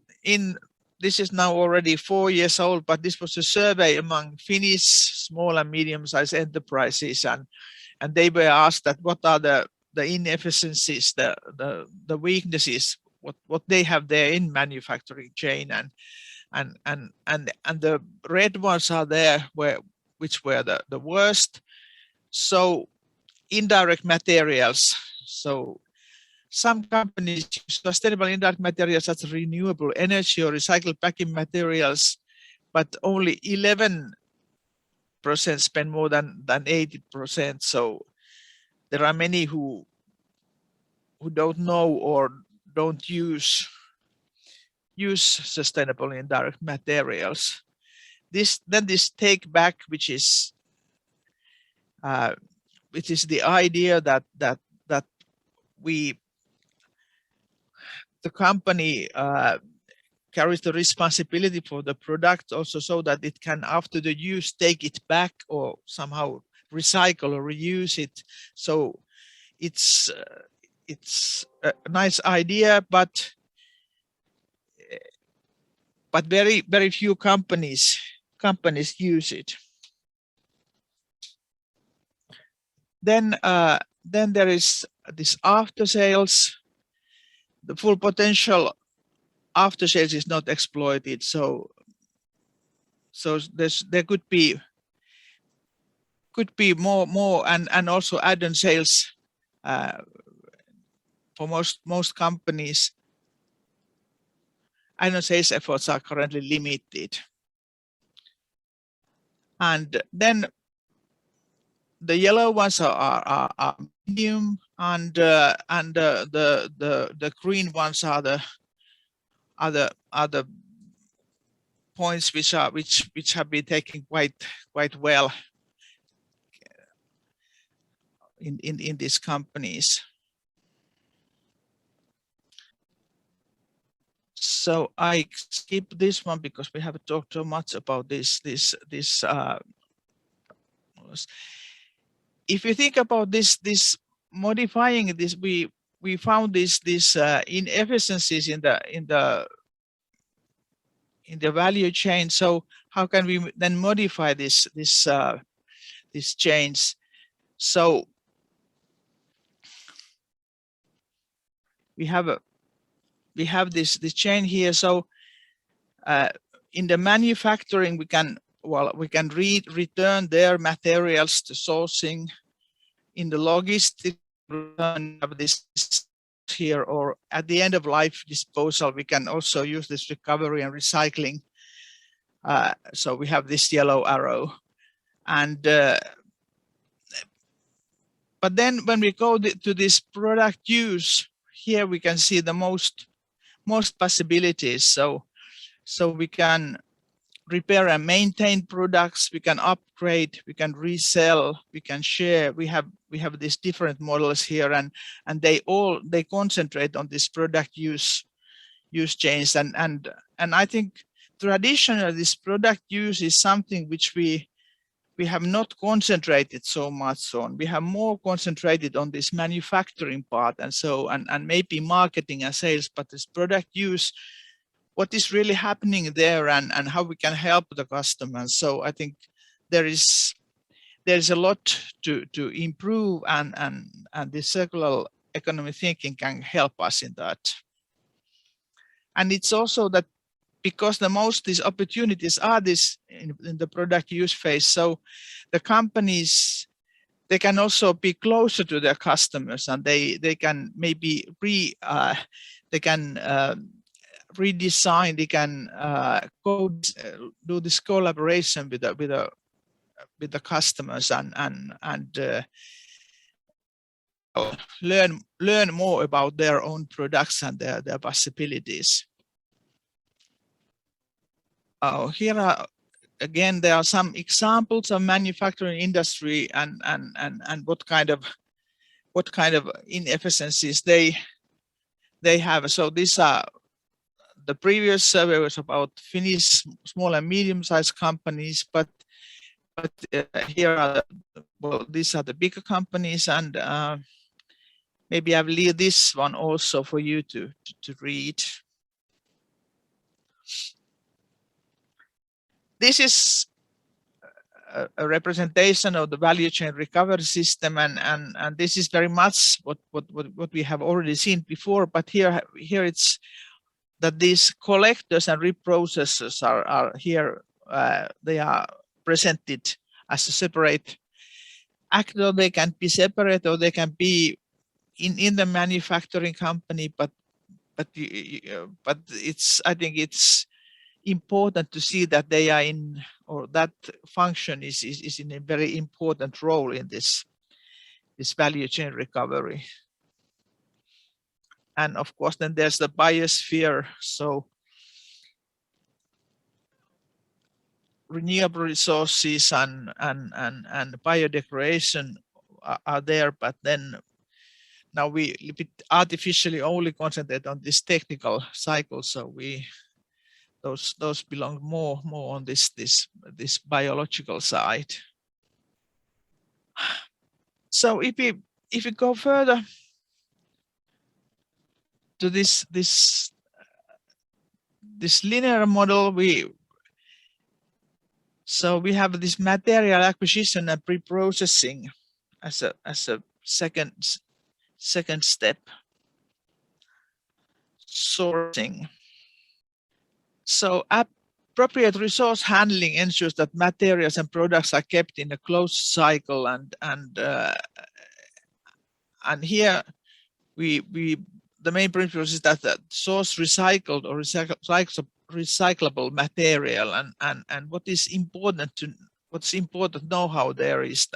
this is now already 4 years old, but this was a survey among Finnish small and medium-sized enterprises, and they were asked that what are the inefficiencies, the weaknesses, what they have there in manufacturing chain, and the red ones are there which were the worst. So indirect materials. So some companies use sustainable indirect materials such as renewable energy or recycled packing materials, but only 11% spend more than 80%. So there are many who don't know or don't use sustainable indirect materials. This take back, which is the idea that the company carries the responsibility for the product also, so that it can, after the use, take it back or somehow recycle or reuse it. So it's a nice idea, but very few companies use it. Then there is this after sales. The full potential after sales is not exploited. So there could be more and also add-on sales for most companies. Add-on sales efforts are currently limited. And then the yellow ones are medium, and the green ones are the other points which have been taken quite well in these companies. So I skip this one because we have talked so much about this. If you think about this modifying this, we found these inefficiencies in the value chain. So how can we then modify this change? So we have this chain here. So in the manufacturing, we can return their materials to sourcing. In the logistics, have this here, or at the end of life disposal, we can also use this recovery and recycling. So we have this yellow arrow, and but then when we go to this product use, here we can see the most possibilities. So we can repair and maintain products, we can upgrade, we can resell, we can share. We have these different models here, and they concentrate on this product use chains. And I think traditionally this product use is something which we have not concentrated so much on. We have more concentrated on this manufacturing part, and so and maybe marketing and sales, but this product use, what is really happening there, and how we can help the customers. So I think there's a lot to improve, and the circular economy thinking can help us in that. And it's also that because these opportunities are this in the product use phase, so the companies, they can also be closer to their customers, and they can maybe redesign, they can do this collaboration with the customers, and learn more about their own products and their possibilities. Here are again, there are some examples of manufacturing industry and what kind of inefficiencies they have. So these are, the previous survey was about Finnish small and medium-sized companies, but here are these are the bigger companies, and maybe I'll leave this one also for you to read. This is a representation of the value chain recovery system, and this is very much what we have already seen before, but here it's that these collectors and reprocessors are here. They are presented as a separate actor. They can be separate, or they can be in the manufacturing company, but it's, I think it's important to see that they are in, or that function is in a very important role in this value chain recovery. And of course, then there's the biosphere. So renewable resources and biodegradation are there, but then now we artificially only concentrate on this technical cycle. So we those belong more on this biological side. So if we go further to this linear model, we have this material acquisition and pre-processing as a second step. Sourcing. So appropriate resource handling ensures that materials and products are kept in a closed cycle, and here the main principle is that the source recycled or recyclable material, and what's important know-how there is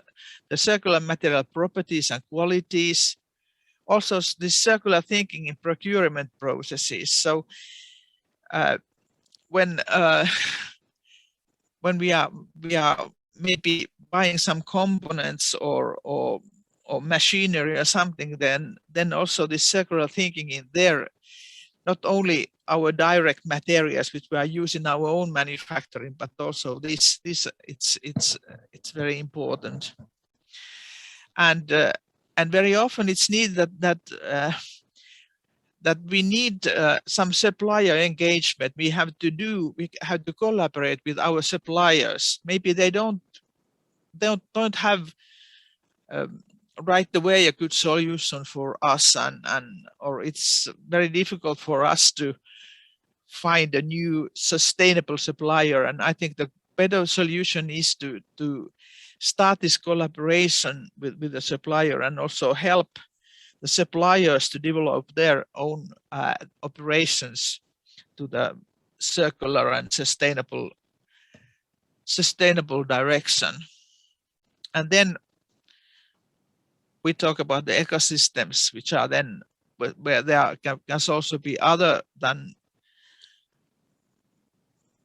the circular material properties and qualities. Also, this circular thinking in procurement processes. So when we are maybe buying some components or machinery or something, then also this circular thinking in there, not only our direct materials which we are using our own manufacturing, but also this it's very important. And very often it's needed that we need some supplier engagement. We have to collaborate with our suppliers. Maybe they don't have right away a good solution for us, or it's very difficult for us to find a new sustainable supplier. And I think the better solution is to start this collaboration with the supplier, and also help the suppliers to develop their own operations to the circular and sustainable direction. And then we talk about the ecosystems, which are then where there can also be other than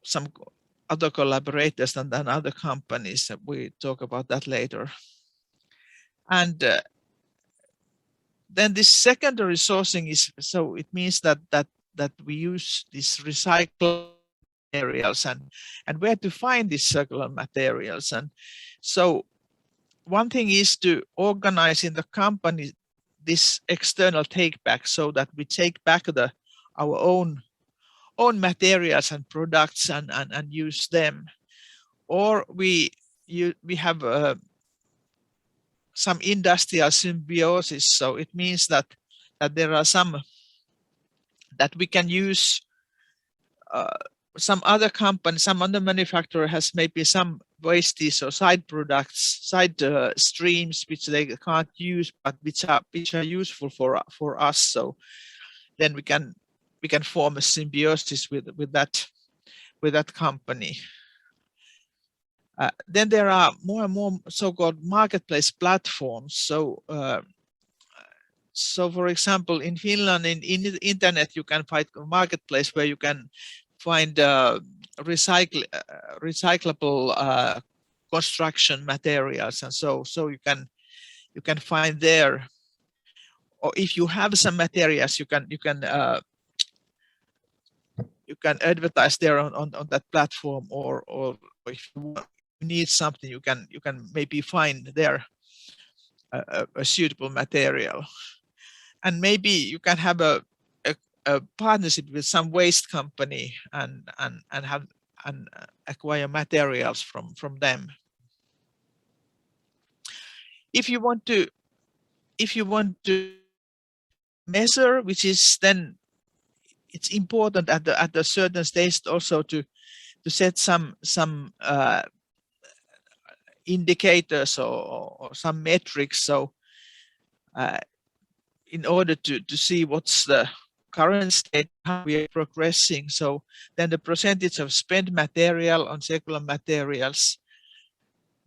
some other collaborators than other companies. We talk about that later. And then this secondary sourcing is, so it means that we use these recycled materials, and where to find these circular materials. And so one thing is to organize in the company this external take back, so that we take back our own materials and products and use them. Or we have some industrial symbiosis. So it means that there are some that we can use. Some other company, some other manufacturer has maybe some wastes or side products, side streams which they can't use, but which are useful for us. So then we can form a symbiosis with that company. Then there are more and more so-called marketplace platforms. So for example, in Finland, in the internet, you can find a marketplace where you can find recyclable construction materials, and so you can find there. Or if you have some materials, you can advertise there on that platform, or if you need something, you can maybe find there a suitable material. And maybe you can have a partnership with some waste company and acquire materials from them. If you want to measure, which is then it's important at a certain stage also to set some indicators or some metrics. So in order to see what's the current state, how we are progressing. So then the percentage of spent material on circular materials,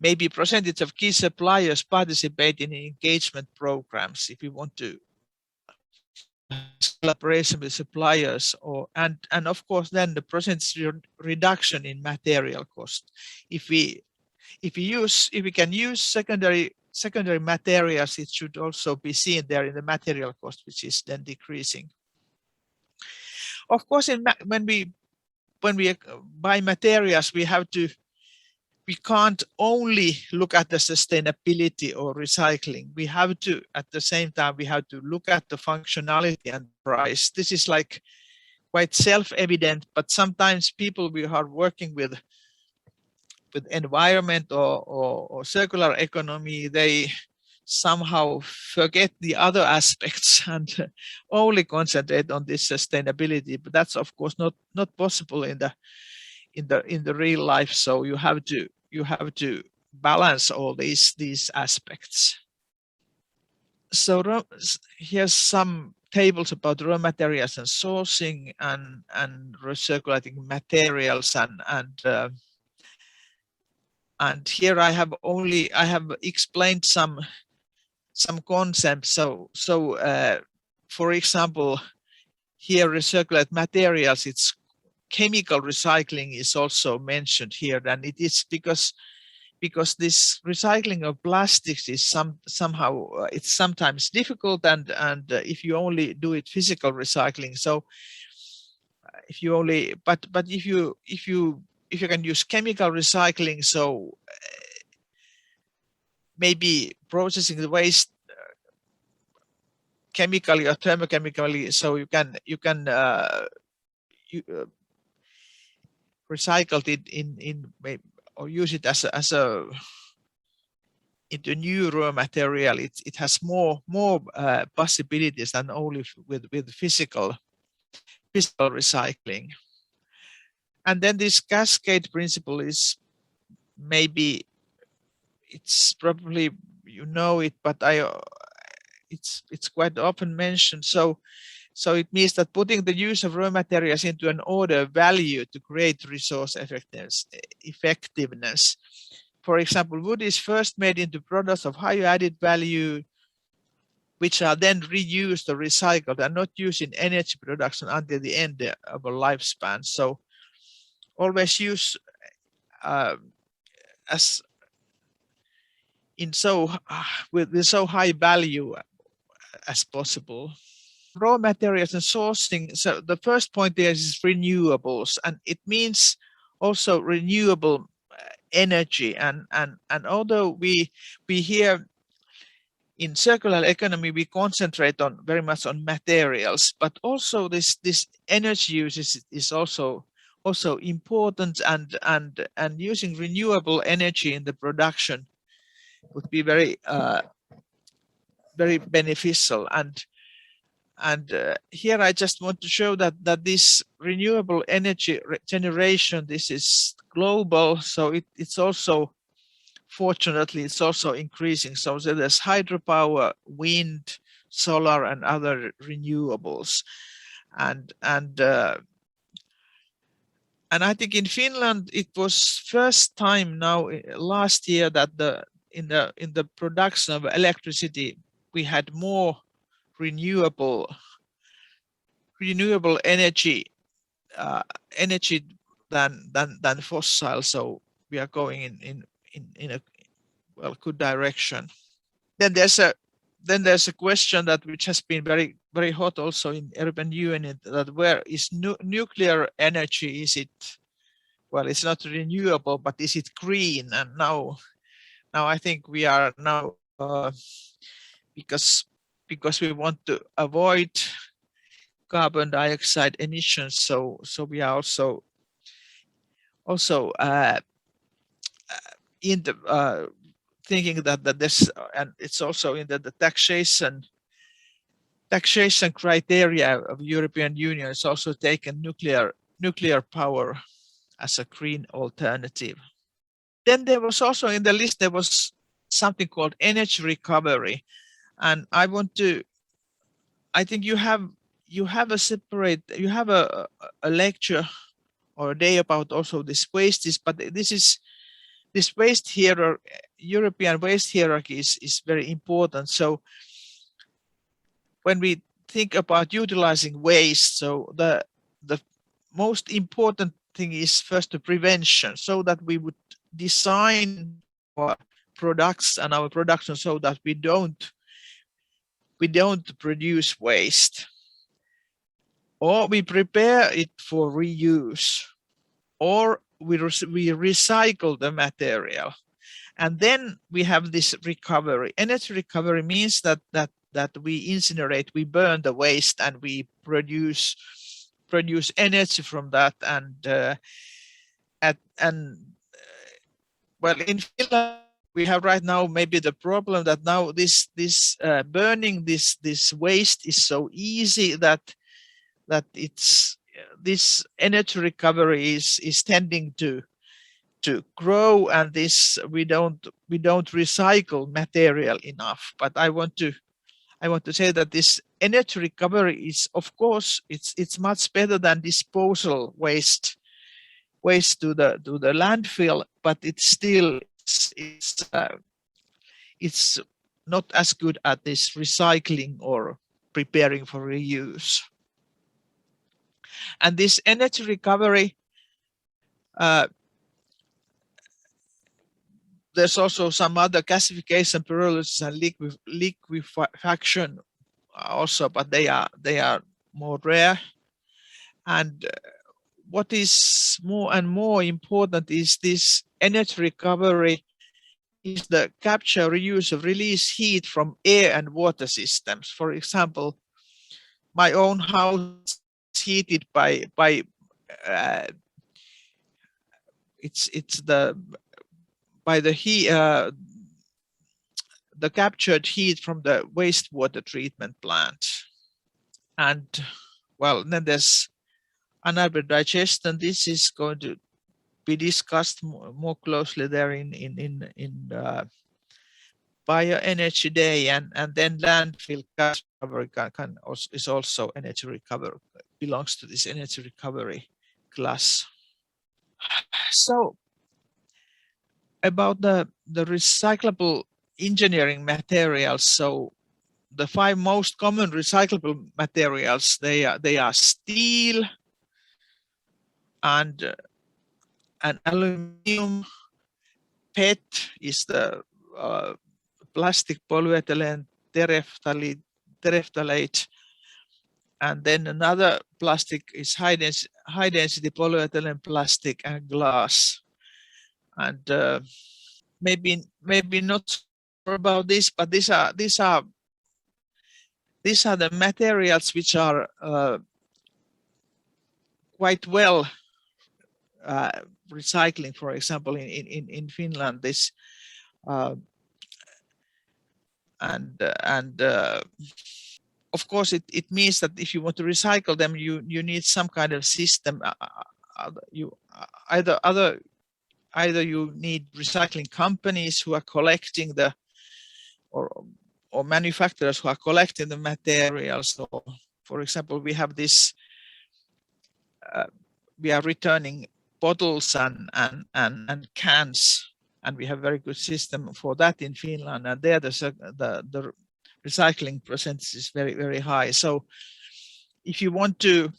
maybe percentage of key suppliers participate in engagement programs if we want to collaboration with suppliers, and of course then the percentage reduction in material cost. If we can use secondary materials, it should also be seen there in the material cost, which is then decreasing. Of course, when we when we buy materials, we can't only look at the sustainability or recycling. We have to, at the same time, we have to look at the functionality and price. This is like quite self-evident, but sometimes people we are working with environment or circular economy, they somehow forget the other aspects and only concentrate on this sustainability. But that's of course not possible in the real life. So you have to balance all these aspects. So here's some tables about raw materials and sourcing and recirculating materials and here I have explained some concepts. So for example, here recirculate materials, it's chemical recycling is also mentioned here, and it is because this recycling of plastics is somehow it's sometimes difficult, and if you only do it physical recycling, so if you only but if you can use chemical recycling, so maybe processing the waste chemically or thermochemically, so you can recycle it in or use it as a into new raw material. It has more possibilities than only with physical recycling. And then this cascade principle is maybe it's probably you know it, but it's quite often mentioned. So it means that putting the use of raw materials into an order of value to create resource effectiveness. For example, wood is first made into products of higher added value, which are then reused or recycled and not used in energy production until the end of a lifespan. So always use as in with so high value as possible. Raw materials and sourcing. So the first point there is renewables, and it means also renewable energy. And although we here in circular economy we concentrate on very much on materials, but also this energy use is also important, and using renewable energy in the production would be very beneficial. And here I just want to show that this renewable energy generation, this is global, so it's also, fortunately, it's also increasing. So there's hydropower, wind, solar, and other renewables. And I think in Finland it was first time now last year that in the production of electricity we had more renewable energy than fossil. So we are going in a good direction. Then there's a question that which has been very hot also in European Union, that where is nuclear energy? Is it, well, it's not renewable, but is it green? And now I think we are now because we want to avoid carbon dioxide emissions, so we are also in the thinking that this, and it's also in the taxation criteria of European Union, is also taken nuclear power as a green alternative. Then there was also in the list, there was something called energy recovery, and I think you have a lecture or a day about also this waste, but this waste here, European waste hierarchy is very important. So when we think about utilizing waste, so the most important thing is first the prevention, so that we would design our products and our production so that we don't produce waste, or we prepare it for reuse. or we recycle the material. And then we have this recovery. Energy recovery means that we incinerate, we burn the waste, and we produce energy from that. Well, in Finland, we have right now maybe the problem that now this burning this waste is so easy that it's this energy recovery is tending to grow, and this we don't recycle material enough. But I want to say that this energy recovery is, of course, it's much better than disposal waste to the landfill, but it's still it's not as good at this recycling or preparing for reuse. And this energy recovery, there's also some other gasification, pyrolysis, and liquefaction also, but they are more rare. And what is more and more important is this energy recovery is the capture, reuse of release heat from air and water systems. For example, my own house is heated by the captured heat from the wastewater treatment plant. And well, then there's anaerobic digestion. This is going to be discussed more closely there in bioenergy day, and then landfill gas recovery is also energy recovery, belongs to this energy recovery class. So about the recyclable engineering materials, so the 5 most common recyclable materials, they are steel and aluminum. PET is the plastic polyethylene terephthalate, and then another plastic is high density polyethylene plastic and glass. And maybe not sure about this, but these are the materials which are quite well recycling. For example, in Finland, this of course it means that if you want to recycle them, you need some kind of system. Either you need recycling companies who are collecting or manufacturers who are collecting the materials. So, for example, we have this. We are returning bottles and cans, and we have a very good system for that in Finland. And there, the recycling percentage is very, very high. So, if you want to,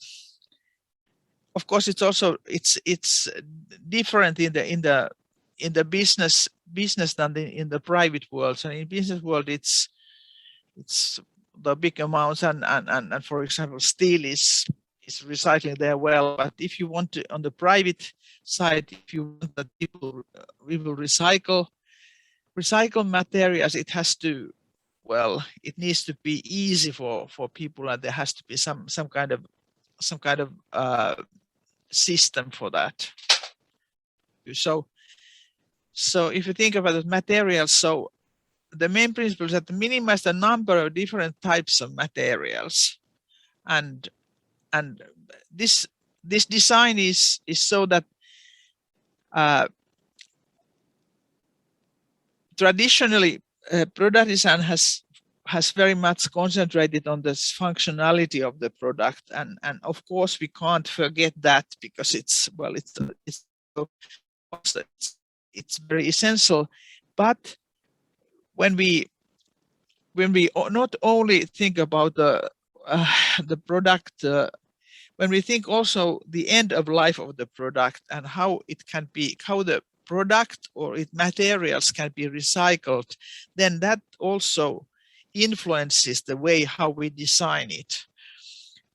of course, it's different in the business than in the private world. So in business world, it's the big amounts, and for example, steel is recycling there well. But if you want to, on the private side, if you want that people we will recycle materials, it has to, well, it needs to be easy for people, and there has to be some kind of system for that. So if you think about the materials, so the main principle is that to minimize the number of different types of materials, and this design is so that traditionally product design has very much concentrated on this functionality of the product, and of course we can't forget that, because it's very essential. But when we not only think about the product, when we think also the end of life of the product and how the product or its materials can be recycled, then that also influences the way how we design it.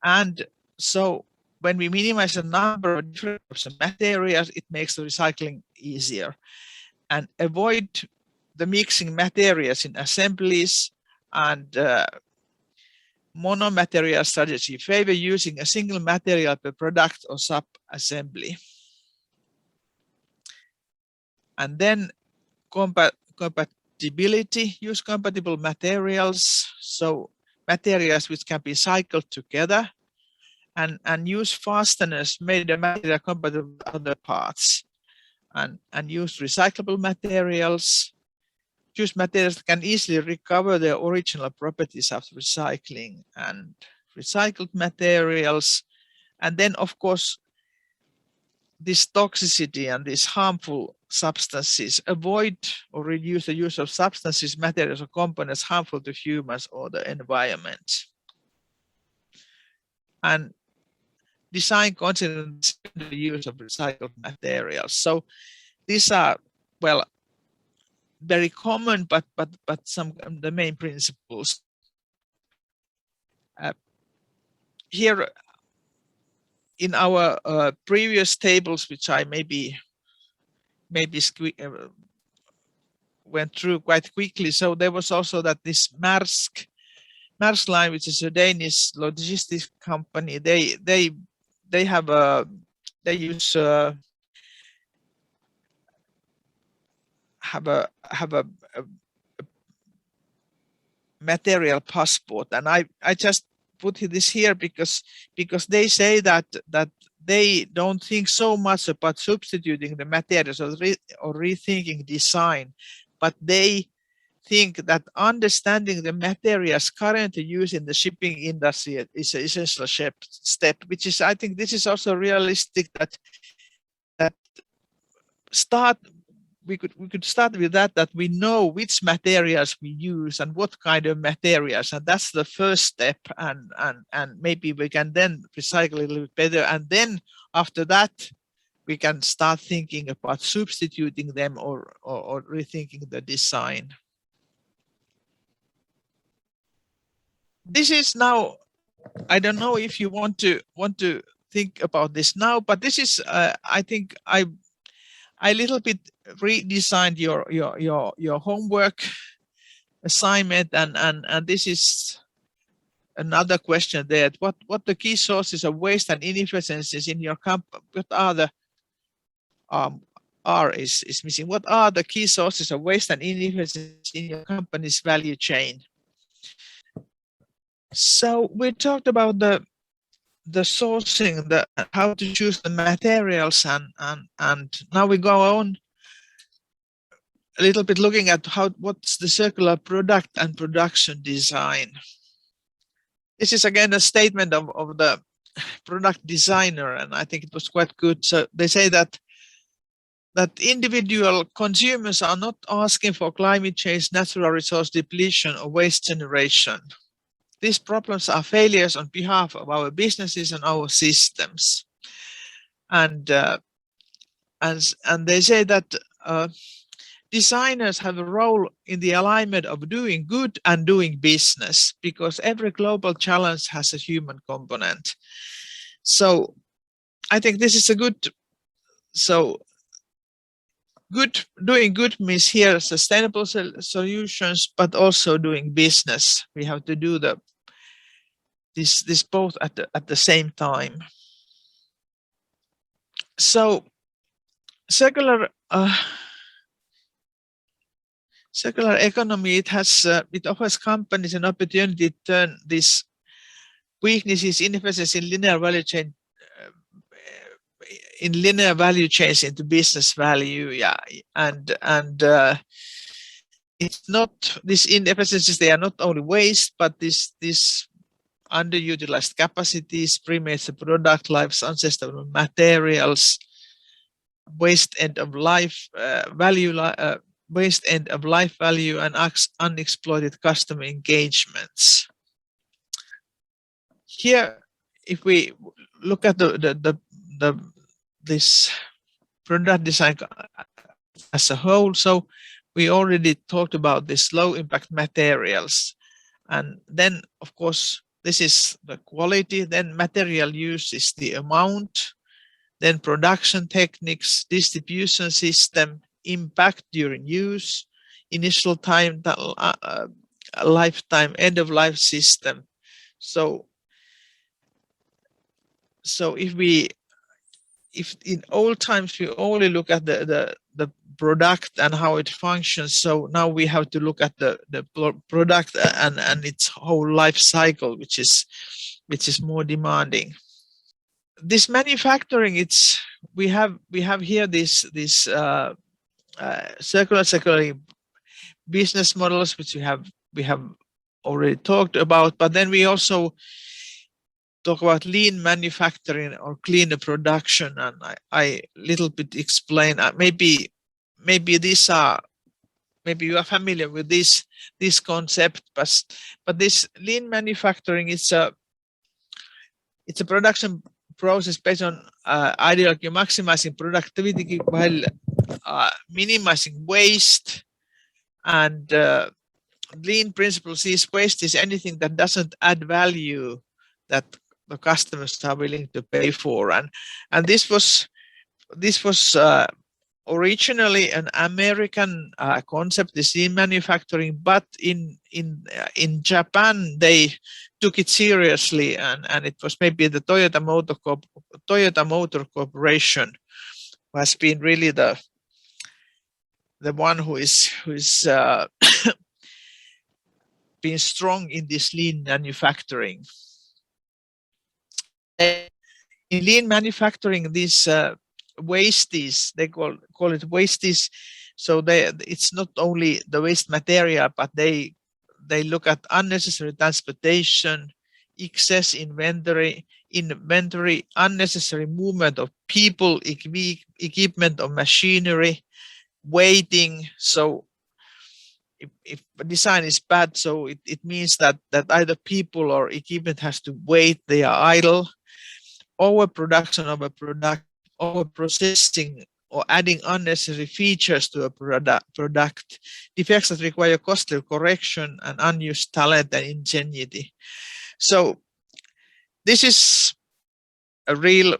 And so when we minimize the number of different types of materials, it makes the recycling easier. And avoid the mixing materials in assemblies, and monomaterial strategy, favor using a single material per product or sub-assembly. And then compatibility, use compatible materials, so materials which can be cycled together, and use fasteners made of material compatible with other parts, and use recyclable materials, choose materials that can easily recover their original properties after recycling, and recycled materials. And then, of course, this toxicity and these harmful substances, avoid or reduce the use of substances, materials, or components harmful to humans or the environment. And design considering the use of recycled materials. So these are, well, very common, but some of the main principles. Here in our previous tables, which I maybe went through quite quickly. So there was also that this Maersk Line, which is a Danish logistics company, they have a, they use have a material passport, and I just put this here because they say that they don't think so much about substituting the materials or rethinking design, but they think that understanding the materials currently used in the shipping industry is an essential step, which is, I think this is also realistic, that we could start with that we know which materials we use and what kind of materials, and that's the first step, and maybe we can then recycle a little bit better, and then after that we can start thinking about substituting them or rethinking the design. This is now, I don't know if you want to think about this now, but this is I think I little bit redesigned your homework assignment, and this is another question there. What the key sources of waste and inefficiencies in your company? What are the R is missing. What are the key sources of waste and inefficiencies in your company's value chain? So we talked about the sourcing, how to choose the materials, and now we go on a little bit looking at what's the circular product and production design. This is again a statement of the product designer, and I think it was quite good. So they say that individual consumers are not asking for climate change, natural resource depletion, or waste generation. These problems are failures on behalf of our businesses and our systems. And they say that designers have a role in the alignment of doing good and doing business, because every global challenge has a human component. So I think this is a good, so doing good means here sustainable solutions, but also doing business. We have to do this both at the same time. So circular economy, it offers companies an opportunity to turn these weaknesses, inefficiencies in linear value chain, into business value. Yeah, and it's not, these inefficiencies, they are not only waste, but this underutilized capacities, premature product lives, unsustainable materials, waste end of life value, waste end of life value, and unexploited customer engagements. Here, if we look at this product design as a whole, so we already talked about this low impact materials, and then of course this is the quality, then material use is the amount, then production techniques, distribution system, impact during use, initial time, lifetime, end of life system. So if in old times we only look at the product and how it functions, so now we have to look at the product and its whole life cycle, which is more demanding. This manufacturing, we have here this circular business models, which we have already talked about, but then we also talk about lean manufacturing or cleaner production, and I little bit explain. Maybe these are, maybe you are familiar with this concept, but this lean manufacturing is a production process based on ideally maximizing productivity while minimizing waste. And lean principle sees waste is anything that doesn't add value that the customers are willing to pay for. And this was originally an American concept, this lean manufacturing, but in Japan they took it seriously, and it was maybe the Toyota Motor Corporation who has been really the one who is been strong in this lean manufacturing. In lean manufacturing, these wastes, they call it wastes. So it's not only the waste material, but they look at unnecessary transportation, excess inventory, unnecessary movement of people, equipment of machinery, waiting. So if design is bad, so it means that either people or equipment has to wait, they are idle. Overproduction of a product, overprocessing or adding unnecessary features to a product, defects that require costly correction, and unused talent and ingenuity. So this is a real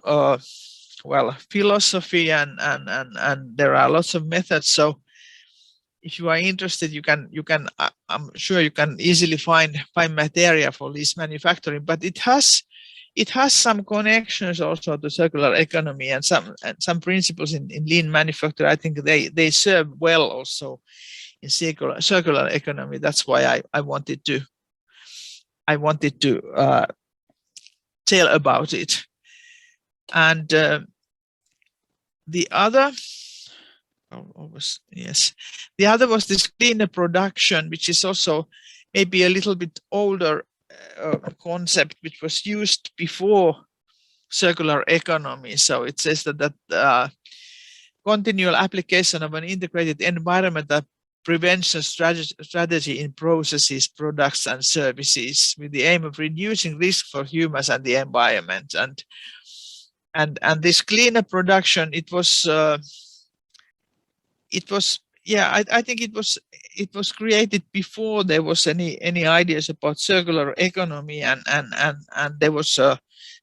philosophy, and there are lots of methods. So if you are interested, you can I'm sure you can easily find material for this manufacturing, but it has some connections also to circular economy, and some principles in lean manufacturing. I think they serve well also in circular economy. That's why I wanted to tell about it. And the other was this cleaner production, which is also maybe a little bit older concept, which was used before circular economy. So it says that continual application of an integrated environmental prevention strategy in processes, products, and services, with the aim of reducing risk for humans and the environment. And this cleaner production, I think it was created before there was any ideas about circular economy, and there was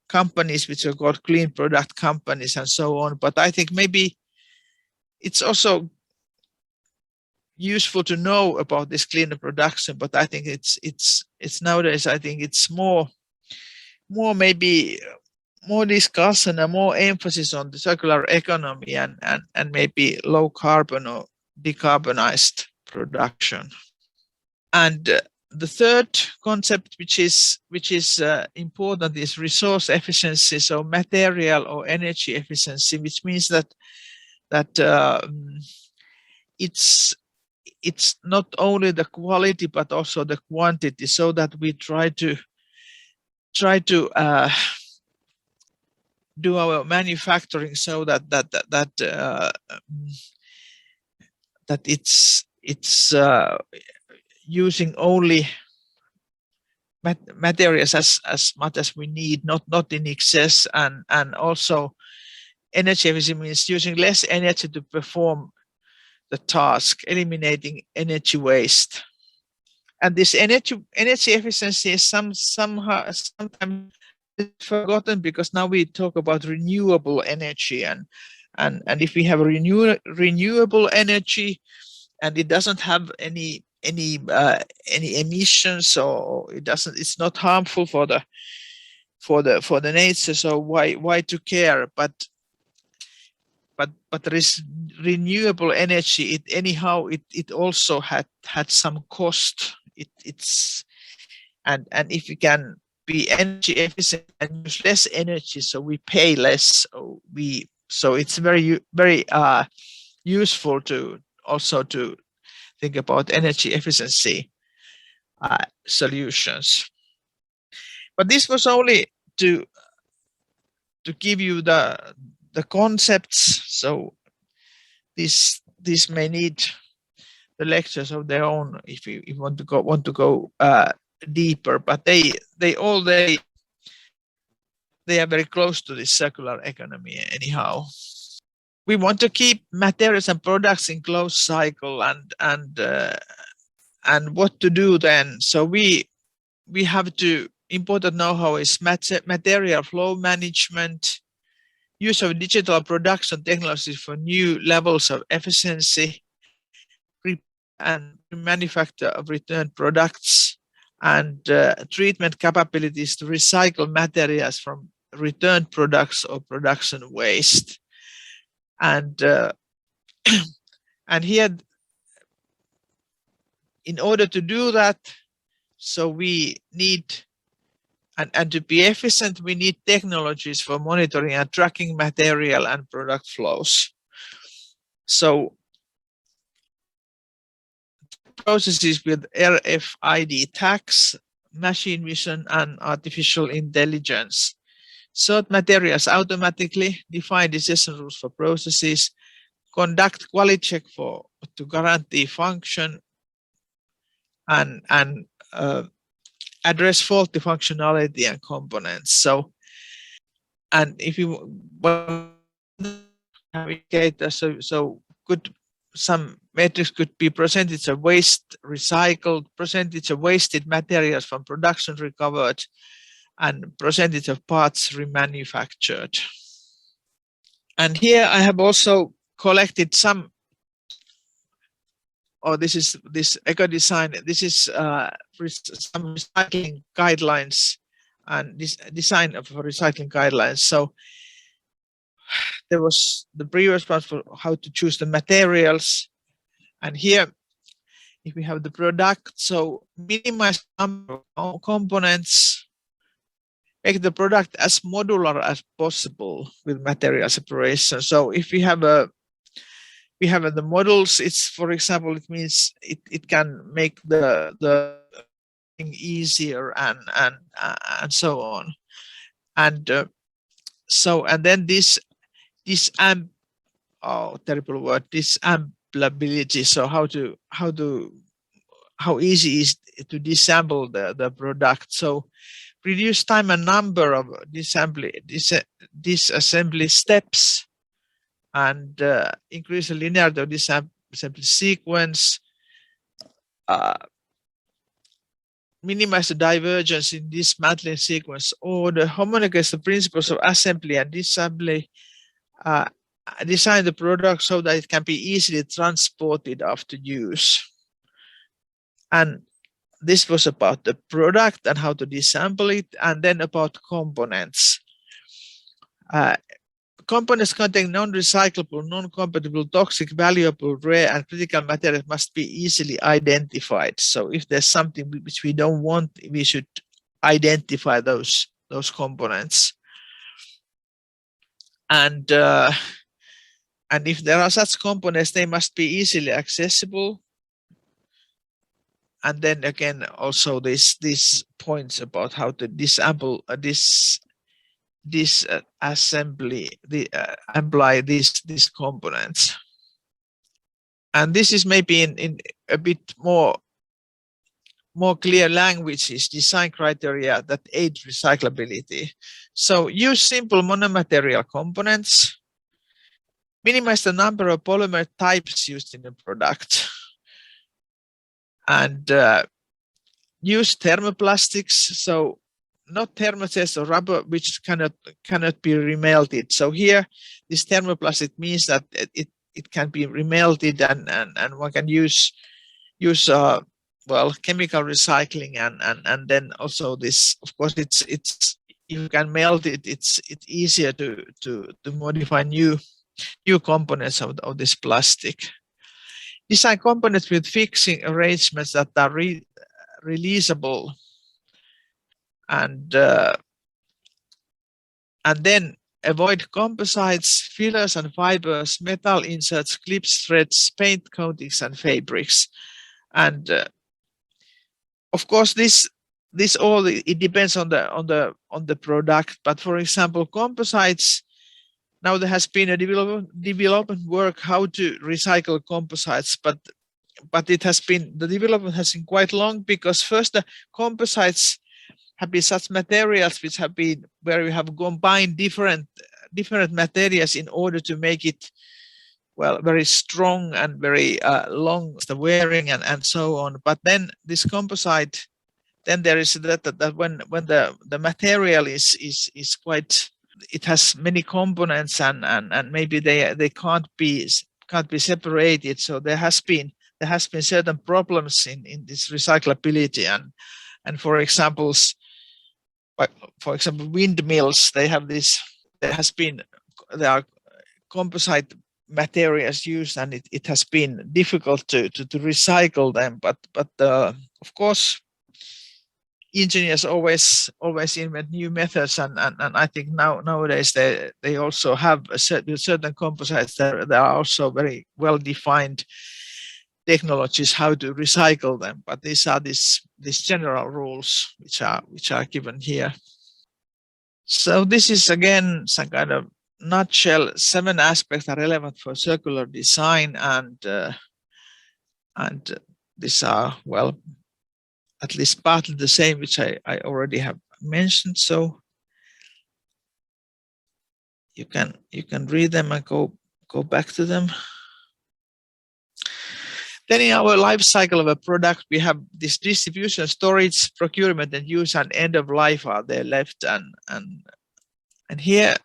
companies which are called clean product companies and so on. But I think maybe it's also useful to know about this cleaner production. But I think it's nowadays, I think it's more discussion and more emphasis on the circular economy and maybe low carbon or decarbonized production. And the third concept, which is important, is resource efficiency, so material or energy efficiency, which means that it's not only the quality but also the quantity, so that we try to do our manufacturing so that it's using only materials as much as we need, not in excess, and also energy efficiency means using less energy to perform the task, eliminating energy waste. And this energy efficiency is sometimes forgotten, because now we talk about renewable energy, and if we have renewable energy, and it doesn't have any emissions, or it's not harmful for the nature, so why to care? But there is renewable energy. It also had some cost. It's and if we can be energy efficient and use less energy, so we pay less. So it's very useful to also to think about energy efficiency solutions. But this was only to give you the concepts. So this may need the lectures of their own if you want to go deeper. But they are very close to this circular economy anyhow. We want to keep materials and products in closed cycle, and what to do then? So we have to important know-how is material flow management, use of digital production technologies for new levels of efficiency, and manufacture of returned products, and treatment capabilities to recycle materials from returned products or production waste. And and here, in order to do that, so we need, and to be efficient, we need technologies for monitoring and tracking material and product flows. So processes with RFID tags, machine vision, and artificial intelligence. Sort materials automatically, define decision rules for processes, conduct quality check to guarantee function, and address faulty functionality and components. So, and if you have indicators, so some metrics could be percentage of waste recycled, percentage of wasted materials from production recovered, and percentage of parts remanufactured. And here I have also collected some, this is this eco design. This is some recycling guidelines and this design of recycling guidelines. So there was the previous part for how to choose the materials, and here, if we have the product, so minimize number of components, make the product as modular as possible with material separation. So if we have the models, it's, for example, it means it can make the thing easier and so on. And so, and then this terrible word, disassembly. So how easy is to disassemble the product. So reduce time and number of disassembly steps, and increase the linearity of disassembly sequence, minimize the divergence in dismantling sequence order, homologate the principles of assembly and disassembly, design the product so that it can be easily transported after use. And this was about the product and how to disassemble it, and then about components. Components containing non-recyclable, non-compatible, toxic, valuable, rare, and critical materials must be easily identified. So if there's something which we don't want, we should identify those components. And if there are such components, they must be easily accessible. And then again, also these points about how to disassemble apply these components. And this is maybe in a bit more clear language, is design criteria that aid recyclability. So use simple monomaterial components, minimize the number of polymer types used in the product, and use thermoplastics, so not thermoset or rubber, which cannot be remelted. So here, this thermoplastic means that it can be remelted, and one can use well, chemical recycling, and then also this, of course, it's you can melt it, it's easier to modify new components of this plastic. Design components with fixing arrangements that are releasable, and then avoid composites, fillers and fibers, metal inserts, clips, threads, paint coatings and fabrics. And of course, this all, it depends on the product. But for example, composites, now there has been a development work how to recycle composites, but it has been, the development has been quite long, because first the composites have been such materials which have been where we have combined different materials in order to make it, well, very strong and very long, the wearing and so on. But then this composite, then there is that when the material is quite, it has many components, and maybe they can't be separated. So there has been certain problems in this recyclability, and for example, windmills, they have this, there are composite materials used, and it has been difficult to recycle them, but of course engineers always invent new methods, and I think nowadays they also have certain composites that are also very well defined technologies how to recycle them. But these are these general rules which are given here. So this is again some kind of nutshell. 7 aspects are relevant for circular design, and these are, well, at least partly the same, which I already have mentioned. So you can read them and go back to them. Then in our life cycle of a product, we have this distribution, storage, procurement, and use, and end of life are there left. And here,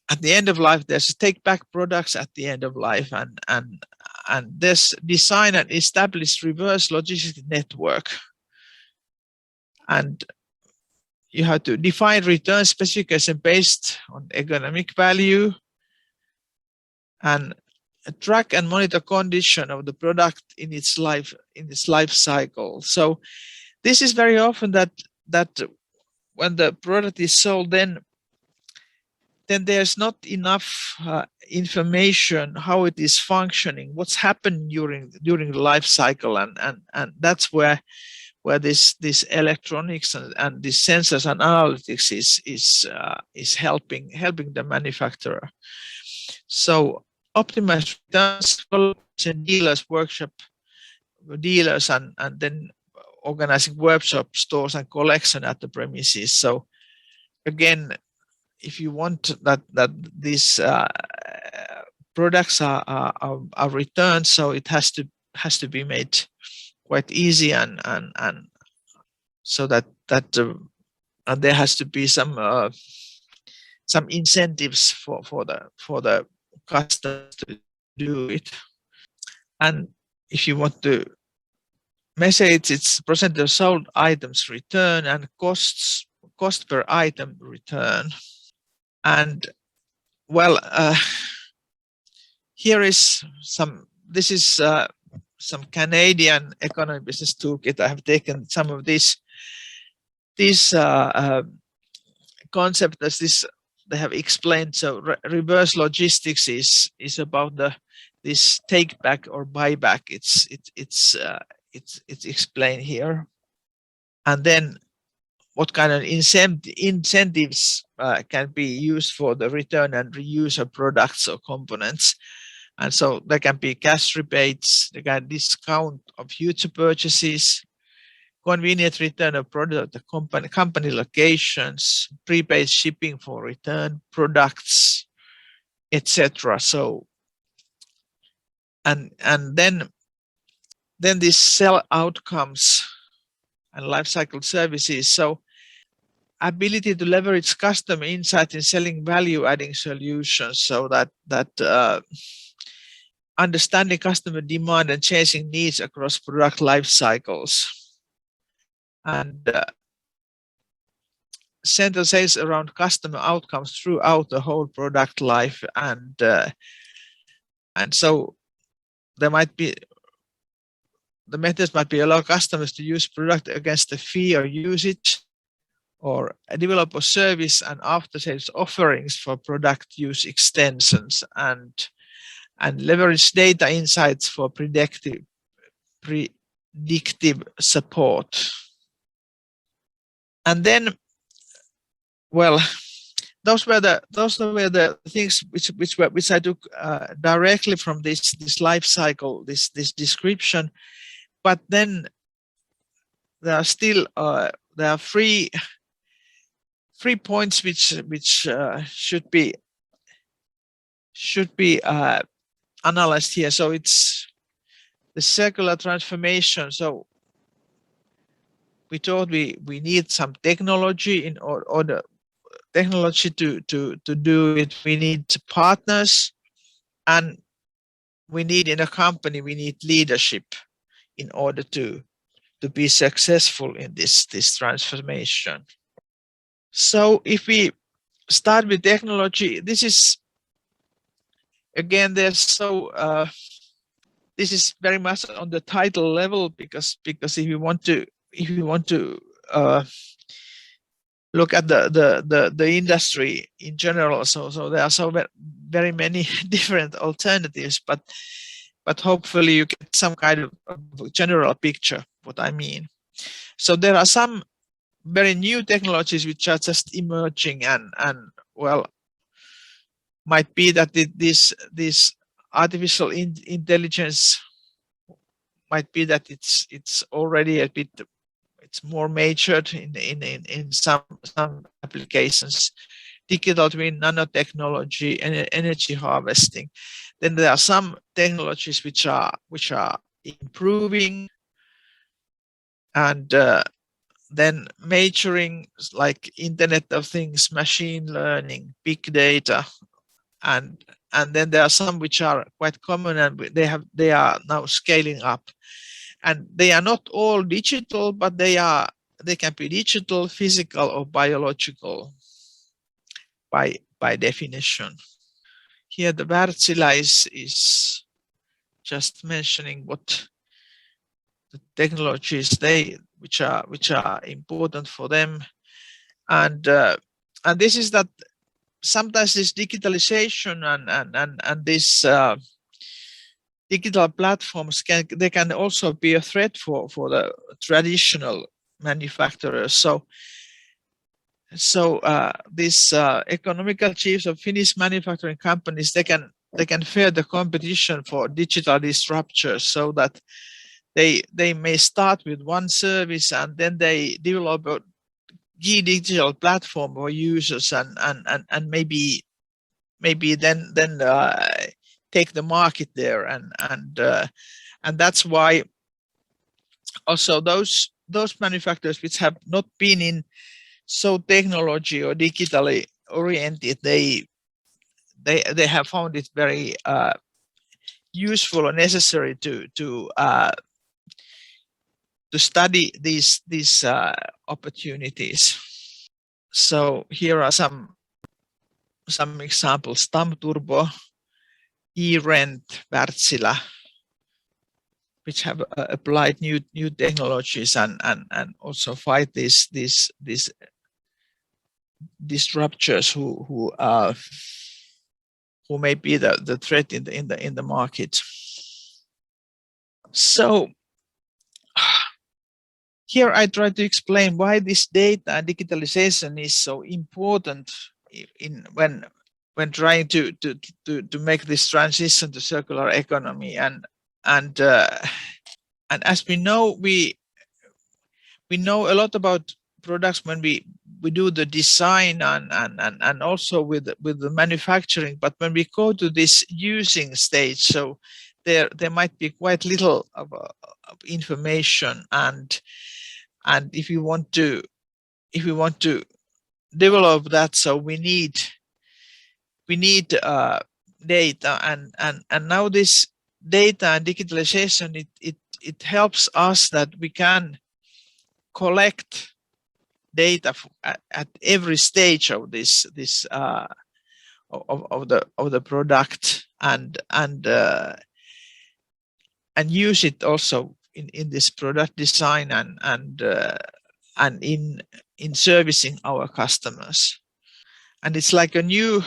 at the end of life, there's take back products at the end of life, and there's design and establish reverse logistics network. And you have to define return specification based on economic value, and track and monitor condition of the product in its life cycle. So this is very often that when the product is sold, then there's not enough information how it is functioning, what's happened during the life cycle, and that's where this electronics and these sensors and analytics is helping the manufacturer. So optimize returns, and dealers workshop dealers, and then organizing workshop stores and collection at the premises. So again, if you want that these products are returned, so it has to be made quite easy, and so that there has to be some incentives for the customers to do it. And if you want to measure it, it's percent of sold items return and cost per item return. And well, here is this is some Canadian economy business toolkit. I have taken some of these concepts as this they have explained. So reverse logistics is about this take back or buyback. It's explained here, and then what kind of incentives can be used for the return and reuse of products or components. And so there can be cash rebates, there can discount of future purchases, convenient return of product at the company locations, prepaid shipping for return products, etc. So and then Then these sell outcomes and lifecycle services. So ability to leverage customer insight in selling value-adding solutions, so that understanding customer demand and changing needs across product life cycles, and central sales around customer outcomes throughout the whole product life, and so there might be the methods might be allow customers to use product against the fee or usage, or develop a service and after sales offerings for product use extensions, and leverage data insights for predictive support. And then, well, those were the things which I took directly from this life cycle, this description. But then there are still there are three points which should be analyzed here. So it's the circular transformation. So we thought we need some technology in order technology to do it. We need partners, and we need in a company, we need leadership in order to be successful in this transformation. So if we start with technology, this is again, this is very much on the title level, because if you want to look at the industry in general, so there are so very many different alternatives, but hopefully you get some kind of general picture what I mean. So there are some very new technologies which are just emerging, and well, might be that this artificial intelligence might be that it's already a bit, it's more matured in some applications. Digital twin, nanotechnology, and energy harvesting. Then there are some technologies which are improving, and then maturing, like Internet of Things, machine learning, big data, and then there are some which are quite common, and they are now scaling up, and they are not all digital, but they can be digital, physical, or biological by definition. Here the Wärtsilä is just mentioning what the technologies which are important for them, and this is that sometimes this digitalization and this digital platforms can also be a threat for the traditional manufacturers. So these economical chiefs of Finnish manufacturing companies, they can fear the competition for digital disruptors, so that they may start with one service and then they develop a key digital platform for users, and maybe then take the market there, and that's why also those manufacturers which have not been in so technology or digitally oriented, they have found it very useful or necessary to study these opportunities. So here are some examples: Tamturbo, eRent, Wärtsilä, which have applied new technologies and also fight these disruptors who may be the threat in the market. So here I try to explain why this data and digitalization is so important when trying to make this transition to circular economy, and as we know, we know a lot about products when we do the design and also with the manufacturing, but when we go to this using stage, so there might be quite little information, and if you want to develop that, so we need data, and now this data and digitalization, it helps us that we can collect data at every stage of this of the product, and use it also in this product design, and in servicing our customers. And it's like a new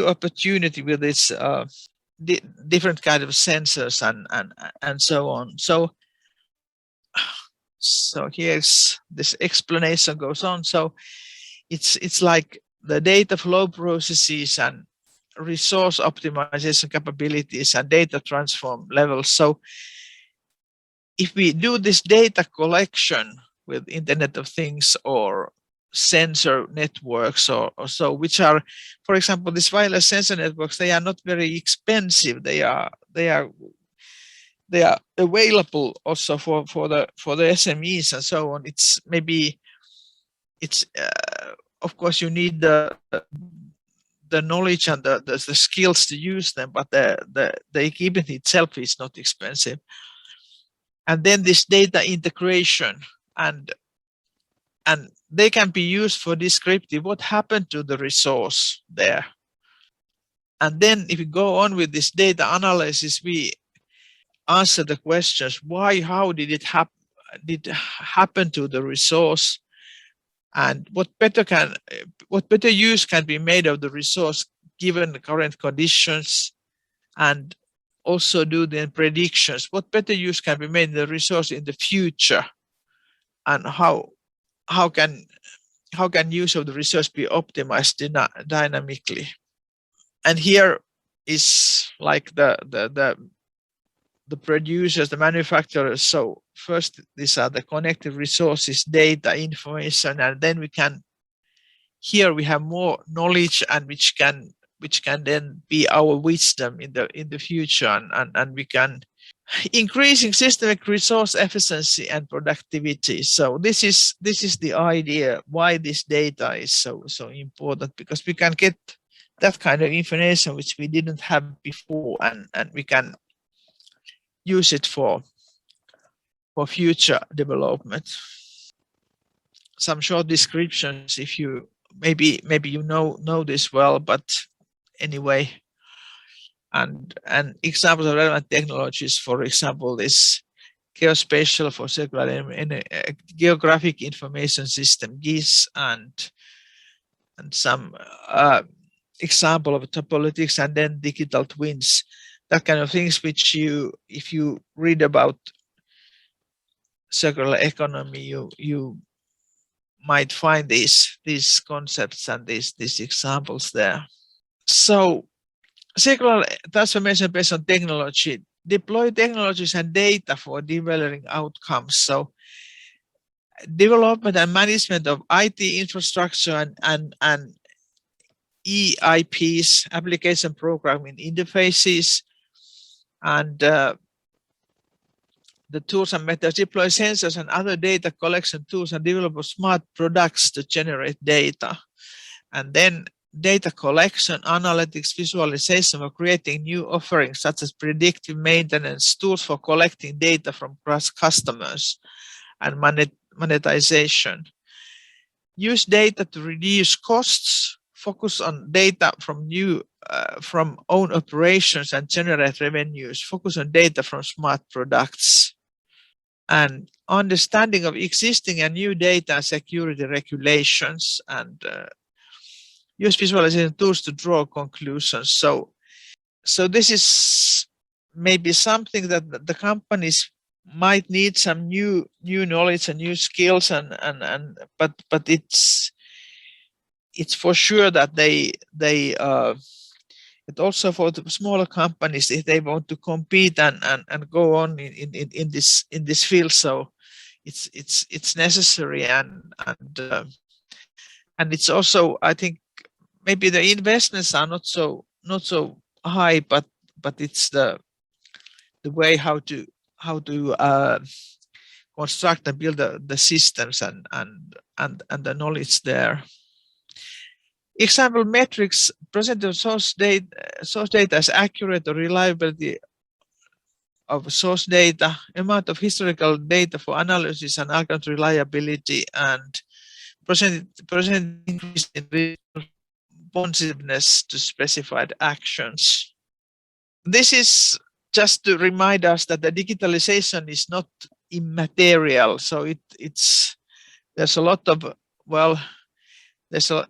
opportunity with this different kind of sensors and so on. So here's this explanation goes on. So it's like the data flow processes and resource optimization capabilities and data transform levels. So if we do this data collection with Internet of Things or sensor networks or so, which are, for example, these wireless sensor networks, they are not very expensive. They are available also for the SMEs and so on. It's maybe of course you need the knowledge and the skills to use them, but the equipment itself is not expensive. And then this data integration, and they can be used for descriptive what happened to the resource there. And then if we go on with this data analysis, we answer the questions: why, how did it happen to the resource, and what better use can be made of the resource given the current conditions, and also do the predictions: what better use can be made of the resource in the future, and how can use of the resource be optimized dynamically. And here is like the producers, the manufacturers. So first, these are the connected resources, data, information, and then here we have more knowledge, and which can then be our wisdom in the future, and we can increasing systemic resource efficiency and productivity. So this is the idea why this data is so important, because we can get that kind of information which we didn't have before, and we can use it for future development. Some short descriptions, if you maybe you know this well, but anyway. And examples of relevant technologies, for example, this geospatial for circular geographic information system, GIS, and some example of topologics, and then digital twins, that kind of things, which if you read about circular economy, you might find these concepts and these examples there. So circular transformation based on technology: deploy technologies and data for developing outcomes. So development and management of IT infrastructure and EIPs, application programming interfaces, and the tools and methods: deploy sensors and other data collection tools and develop smart products to generate data. And then data collection, analytics, visualization for creating new offerings such as predictive maintenance, tools for collecting data from customers, and monetization. Use data to reduce costs, focus on data from own operations and generate revenues, focus on data from smart products, and understanding of existing and new data security regulations, and use visualization tools to draw conclusions. So this is maybe something that the companies might need some new knowledge and new skills, but it's for sure that they it also for the smaller companies, if they want to compete and go on in this field. So it's necessary, and it's also, I think, maybe the investments are not so high, but it's the way how to construct and build the systems and the knowledge there. Example metrics: percent of source data is accurate or reliability of source data, amount of historical data for analysis and algorithm reliability, and percent increase in responsiveness to specified actions. This is just to remind us that the digitalization is not immaterial. So there's a lot of, well, there's a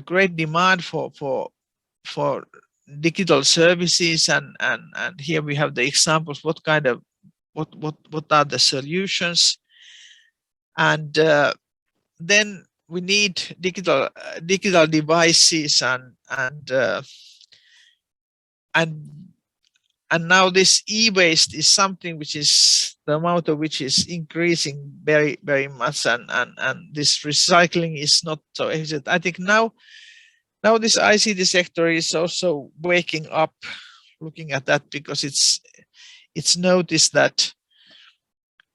great demand for digital services, and here we have the examples. What are the solutions? And then we need digital devices and now this e-waste is something which is the amount of which is increasing very, very much, and this recycling is not so easy. I think now this ICT sector is also waking up, looking at that, because it's noticed that,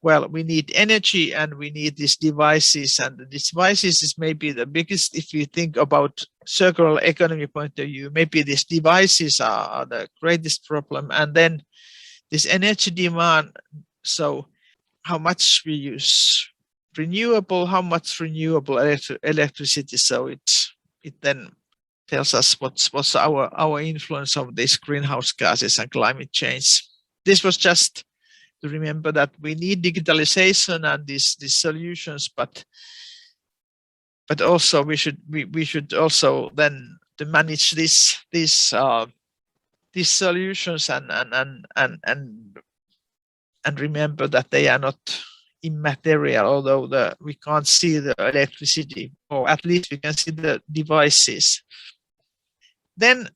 well, we need energy and we need these devices, and the devices is maybe the biggest. If you think about circular economy point of view, maybe these devices are the greatest problem, and then this energy demand. So how much we use renewable, how much renewable electricity. So it then tells us what's our influence of these greenhouse gases and climate change. This was just to remember that we need digitalization and these solutions, but also we should also then to manage these solutions and remember that they are not immaterial, although we can't see the electricity, or at least we can see the devices. Then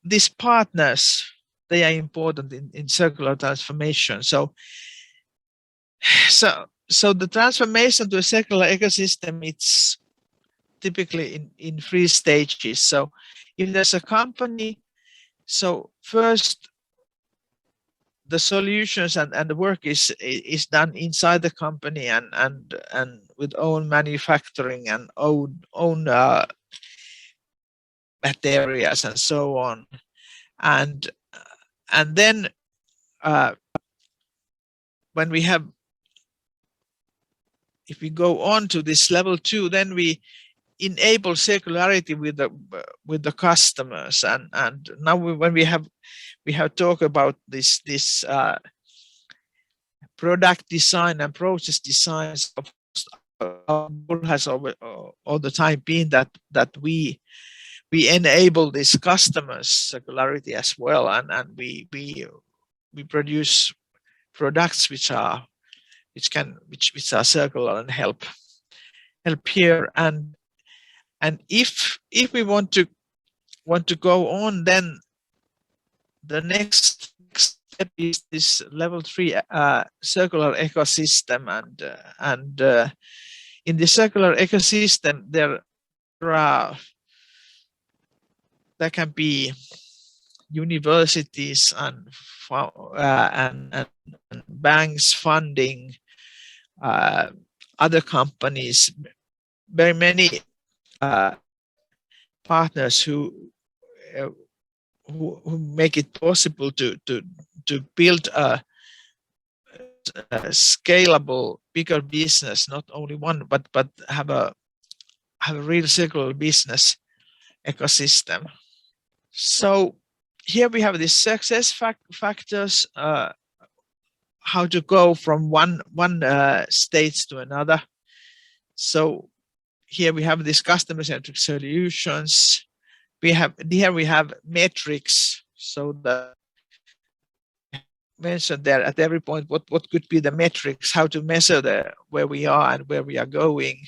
these partners, they are important in circular transformation. So the transformation to a circular ecosystem, it's typically in 3 stages. So if there's a company, so first the solutions and the work is done inside the company and with own manufacturing and own materials and so on, and then when we have, if we go on to this level 2, then we enable circularity with the customers, and now when we have talked about this product design and process designs. Our goal has all the time been that we enable these customers circularity as well, and we produce products which are circular and help here. And if we want to go on, then the next step is this level 3 circular ecosystem, and in the circular ecosystem there can be universities and banks funding other companies, very many partners who make it possible to build a scalable, bigger business, not only one, but have a real circular business ecosystem. So here we have the success factors, how to go from one stage to another. So here we have these customer-centric solutions. Here we have metrics, so the mentioned there at every point what could be the metrics, how to measure where we are and where we are going,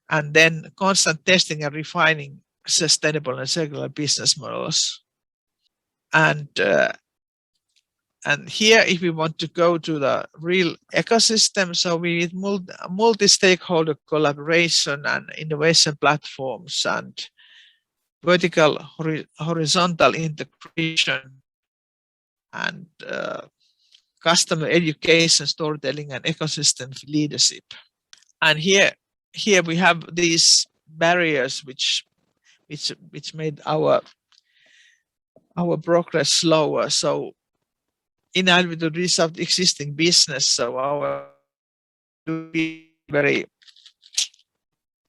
and then constant testing and refining sustainable and circular business models. And here, if we want to go to the real ecosystem, so we need multi-stakeholder collaboration and innovation platforms and vertical horizontal integration and customer education, storytelling, and ecosystem leadership. And here we have these barriers which made our progress slower. So in order to resolve existing business, so our very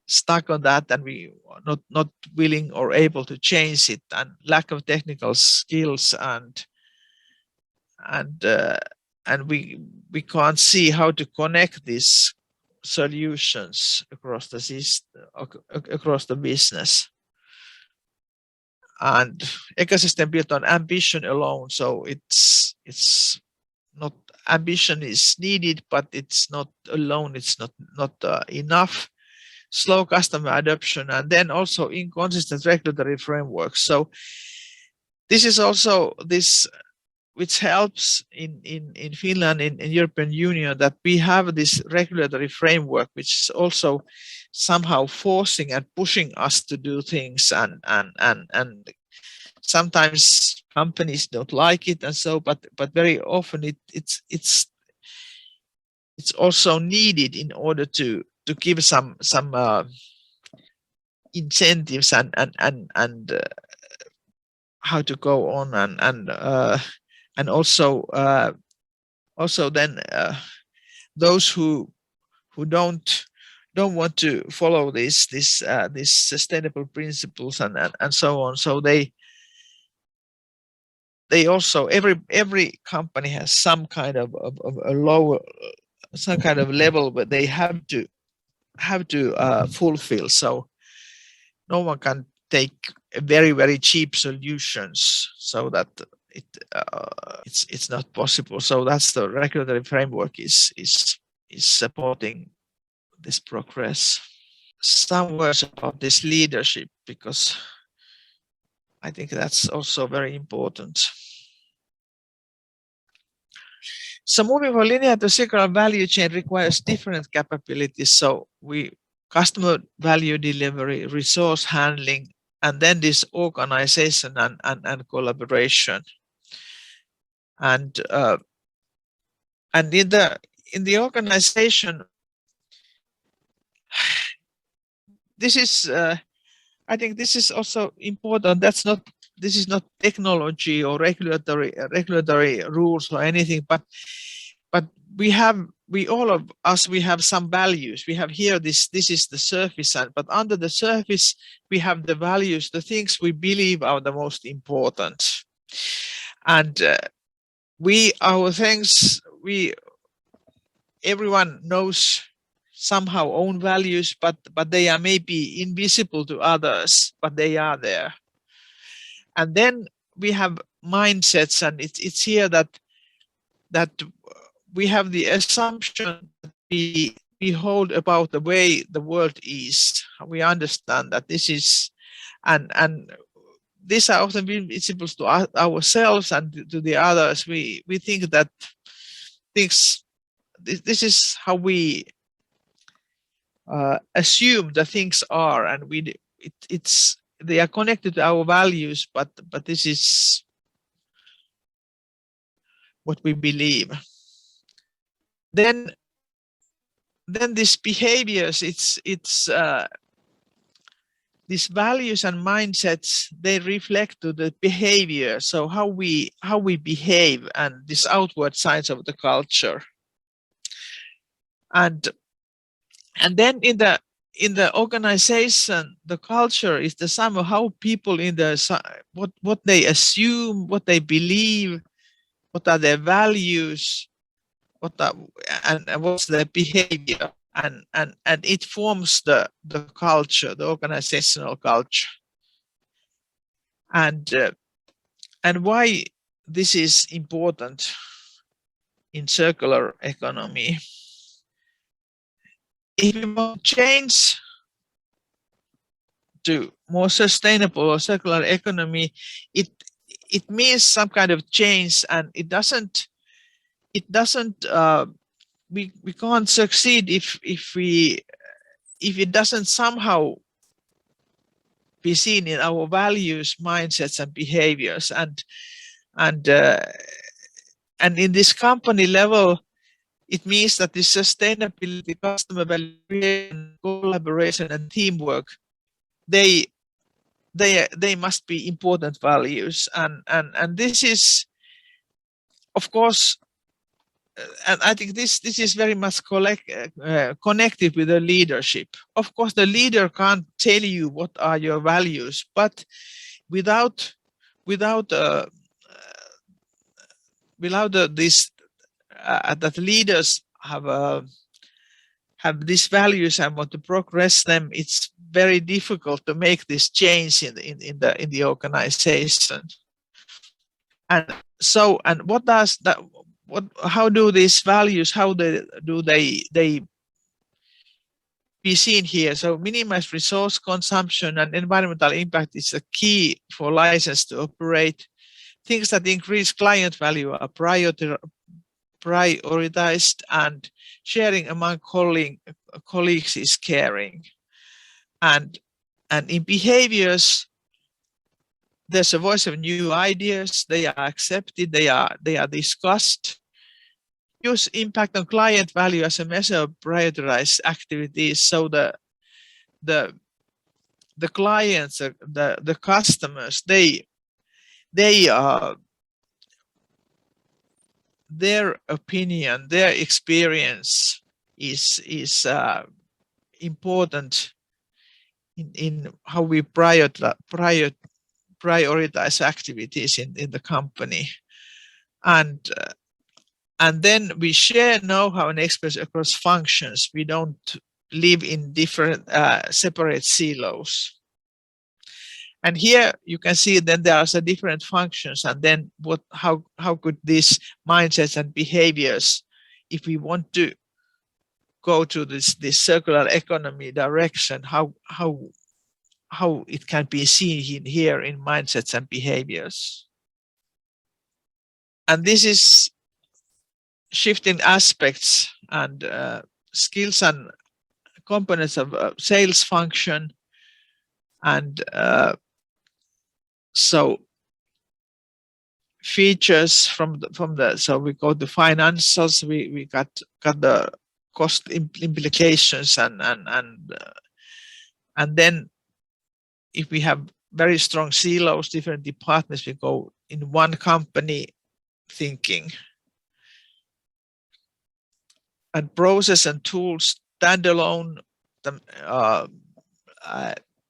stuck on that, and we are not willing or able to change it, and lack of technical skills, and we can't see how to connect these solutions across the system, across the business. And ecosystem built on ambition alone, so it's not, ambition is needed, but it's not alone, it's not enough. Slow customer adoption, and then also inconsistent regulatory frameworks. So this is also this which helps in Finland, in European Union, that we have this regulatory framework which is also somehow forcing and pushing us to do things, and sometimes companies don't like it, and so but very often it's also needed in order to give some incentives and how to go on, and also then those who don't want to follow this sustainable principles and so on, so they also, every company has some kind of a lower, some kind of level where they have to fulfill. So no one can take very cheap solutions, so that it's not possible. So that's the regulatory framework is supporting this progress. Some words about this leadership, because I think that's also very important. So moving from linear to circular value chain requires different capabilities. So customer value delivery, resource handling, and then this organization and collaboration. And in the organization, this is I think this is also important. This is not technology or regulatory rules or anything, but all of us, we have some values. We have here this is the surface, but under the surface we have the values, the things we believe are the most important. And everyone knows somehow own values, but they are maybe invisible to others, but they are there. And then we have mindsets, and it's here that we have the assumption that we hold about the way the world is. We understand that this is, and these are often visible to ourselves and to the others. We think that this is how we assume that things are, and they are connected to our values, but this is what we believe. Then these behaviors, these values and mindsets, they reflect to the behavior. So how we behave, and this outward sides of the culture. And then in the organization, the culture is the sum of how people in what they assume, what they believe, what are their values, and what's their behavior, and it forms the culture, the organizational culture. And why this is important in circular economy. If we want to change to more sustainable or circular economy, it means some kind of change, and it doesn't we can't succeed if it doesn't somehow be seen in our values, mindsets, and behaviors. And And in this company level, it means that the sustainability, customer value creation, collaboration, and teamwork, they must be important values. And this is, of course, and I think this is very much connected with the leadership. Of course, the leader can't tell you what are your values, but without this that leaders have these values and want to progress them, it's very difficult to make this change in the organization. And so, and what does that? How do these values? How do they be seen here? So, minimize resource consumption and environmental impact is a key for license to operate. Things that increase client value are prioritized, and sharing among colleagues is caring. And in behaviors, there's a voice of new ideas. They are accepted. They are discussed. Use impact on client value as a measure of prioritized activities. So the clients, the customers, they are, their opinion, their experience is important in how we prioritize activities in the company. And then we share know-how and expertise across functions. We don't live in different separate silos. And here you can see then there are some different functions, and then how could these mindsets and behaviors, if we want to go to this circular economy direction, how it can be seen here in mindsets and behaviors. And this is shifting aspects and skills and components of sales function. And so features from the so we go to financials, we got the cost implications, and then if we have very strong silos, different departments, we go in one company thinking. And process and tools, standalone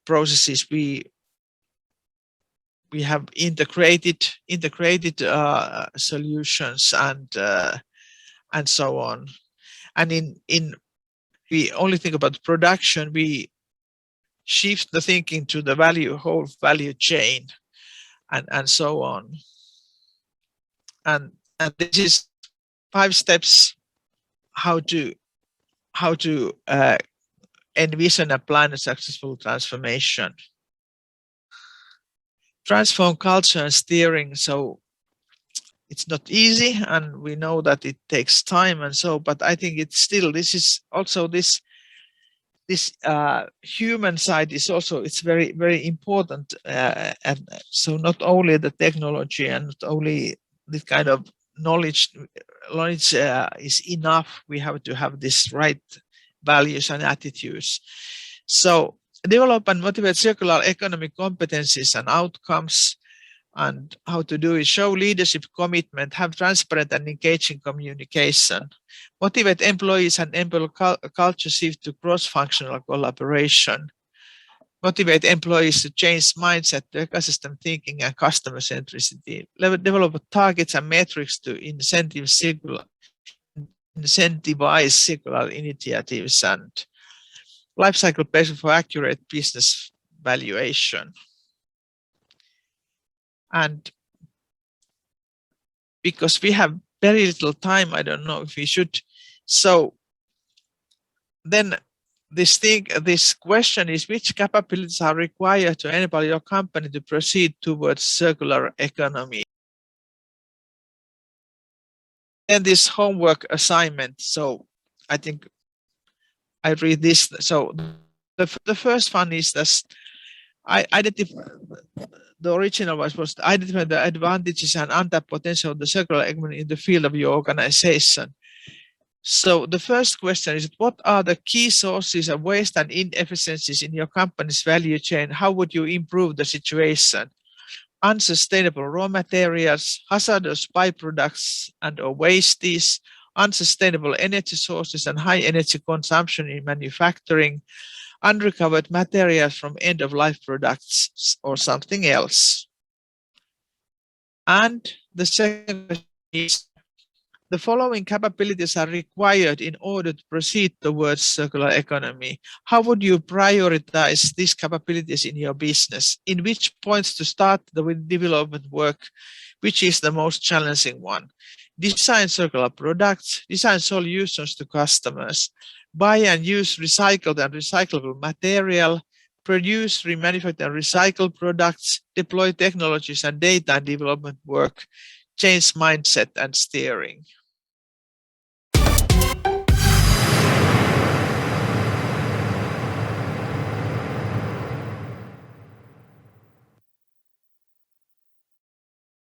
processes, we have integrated solutions and so on. And in we only think about production, we shift the thinking to the whole value chain, and so on. And this is 5 steps how to envision and plan a successful transformation. Transform culture and steering. So it's not easy, and we know that it takes time, and so, but I think it's still, this is also this human side is also, it's very, very important. And so not only the technology and not only this kind of knowledge is enough, we have to have this right values and attitudes. So develop and motivate circular economic competencies and outcomes. And how to do it: show leadership commitment, have transparent and engaging communication, motivate employees and enable culture shift to cross-functional collaboration, motivate employees to change mindset to ecosystem thinking and customer centricity, develop targets and metrics to incentivize circular initiatives, and lifecycle based for accurate business valuation. And because we have very little time, I don't know if we should. So then this question is, which capabilities are required to enable your company to proceed towards circular economy? And this homework assignment. So I think I read this. So the first one is this: The original was to identify the advantages and untapped potential of the circular economy in the field of your organization. So the first question is, what are the key sources of waste and inefficiencies in your company's value chain? How would you improve the situation? Unsustainable raw materials, hazardous byproducts and or wastes, unsustainable energy sources and high energy consumption in manufacturing, unrecovered materials from end-of-life products or something else. And the second question is, the following capabilities are required in order to proceed towards circular economy. How would you prioritize these capabilities in your business? In which points to start the development work? Which is the most challenging one? Design circular products, design solutions to customers, buy and use recycled and recyclable material, produce, remanufacture and recycle products, deploy technologies and data and development work, change mindset and steering.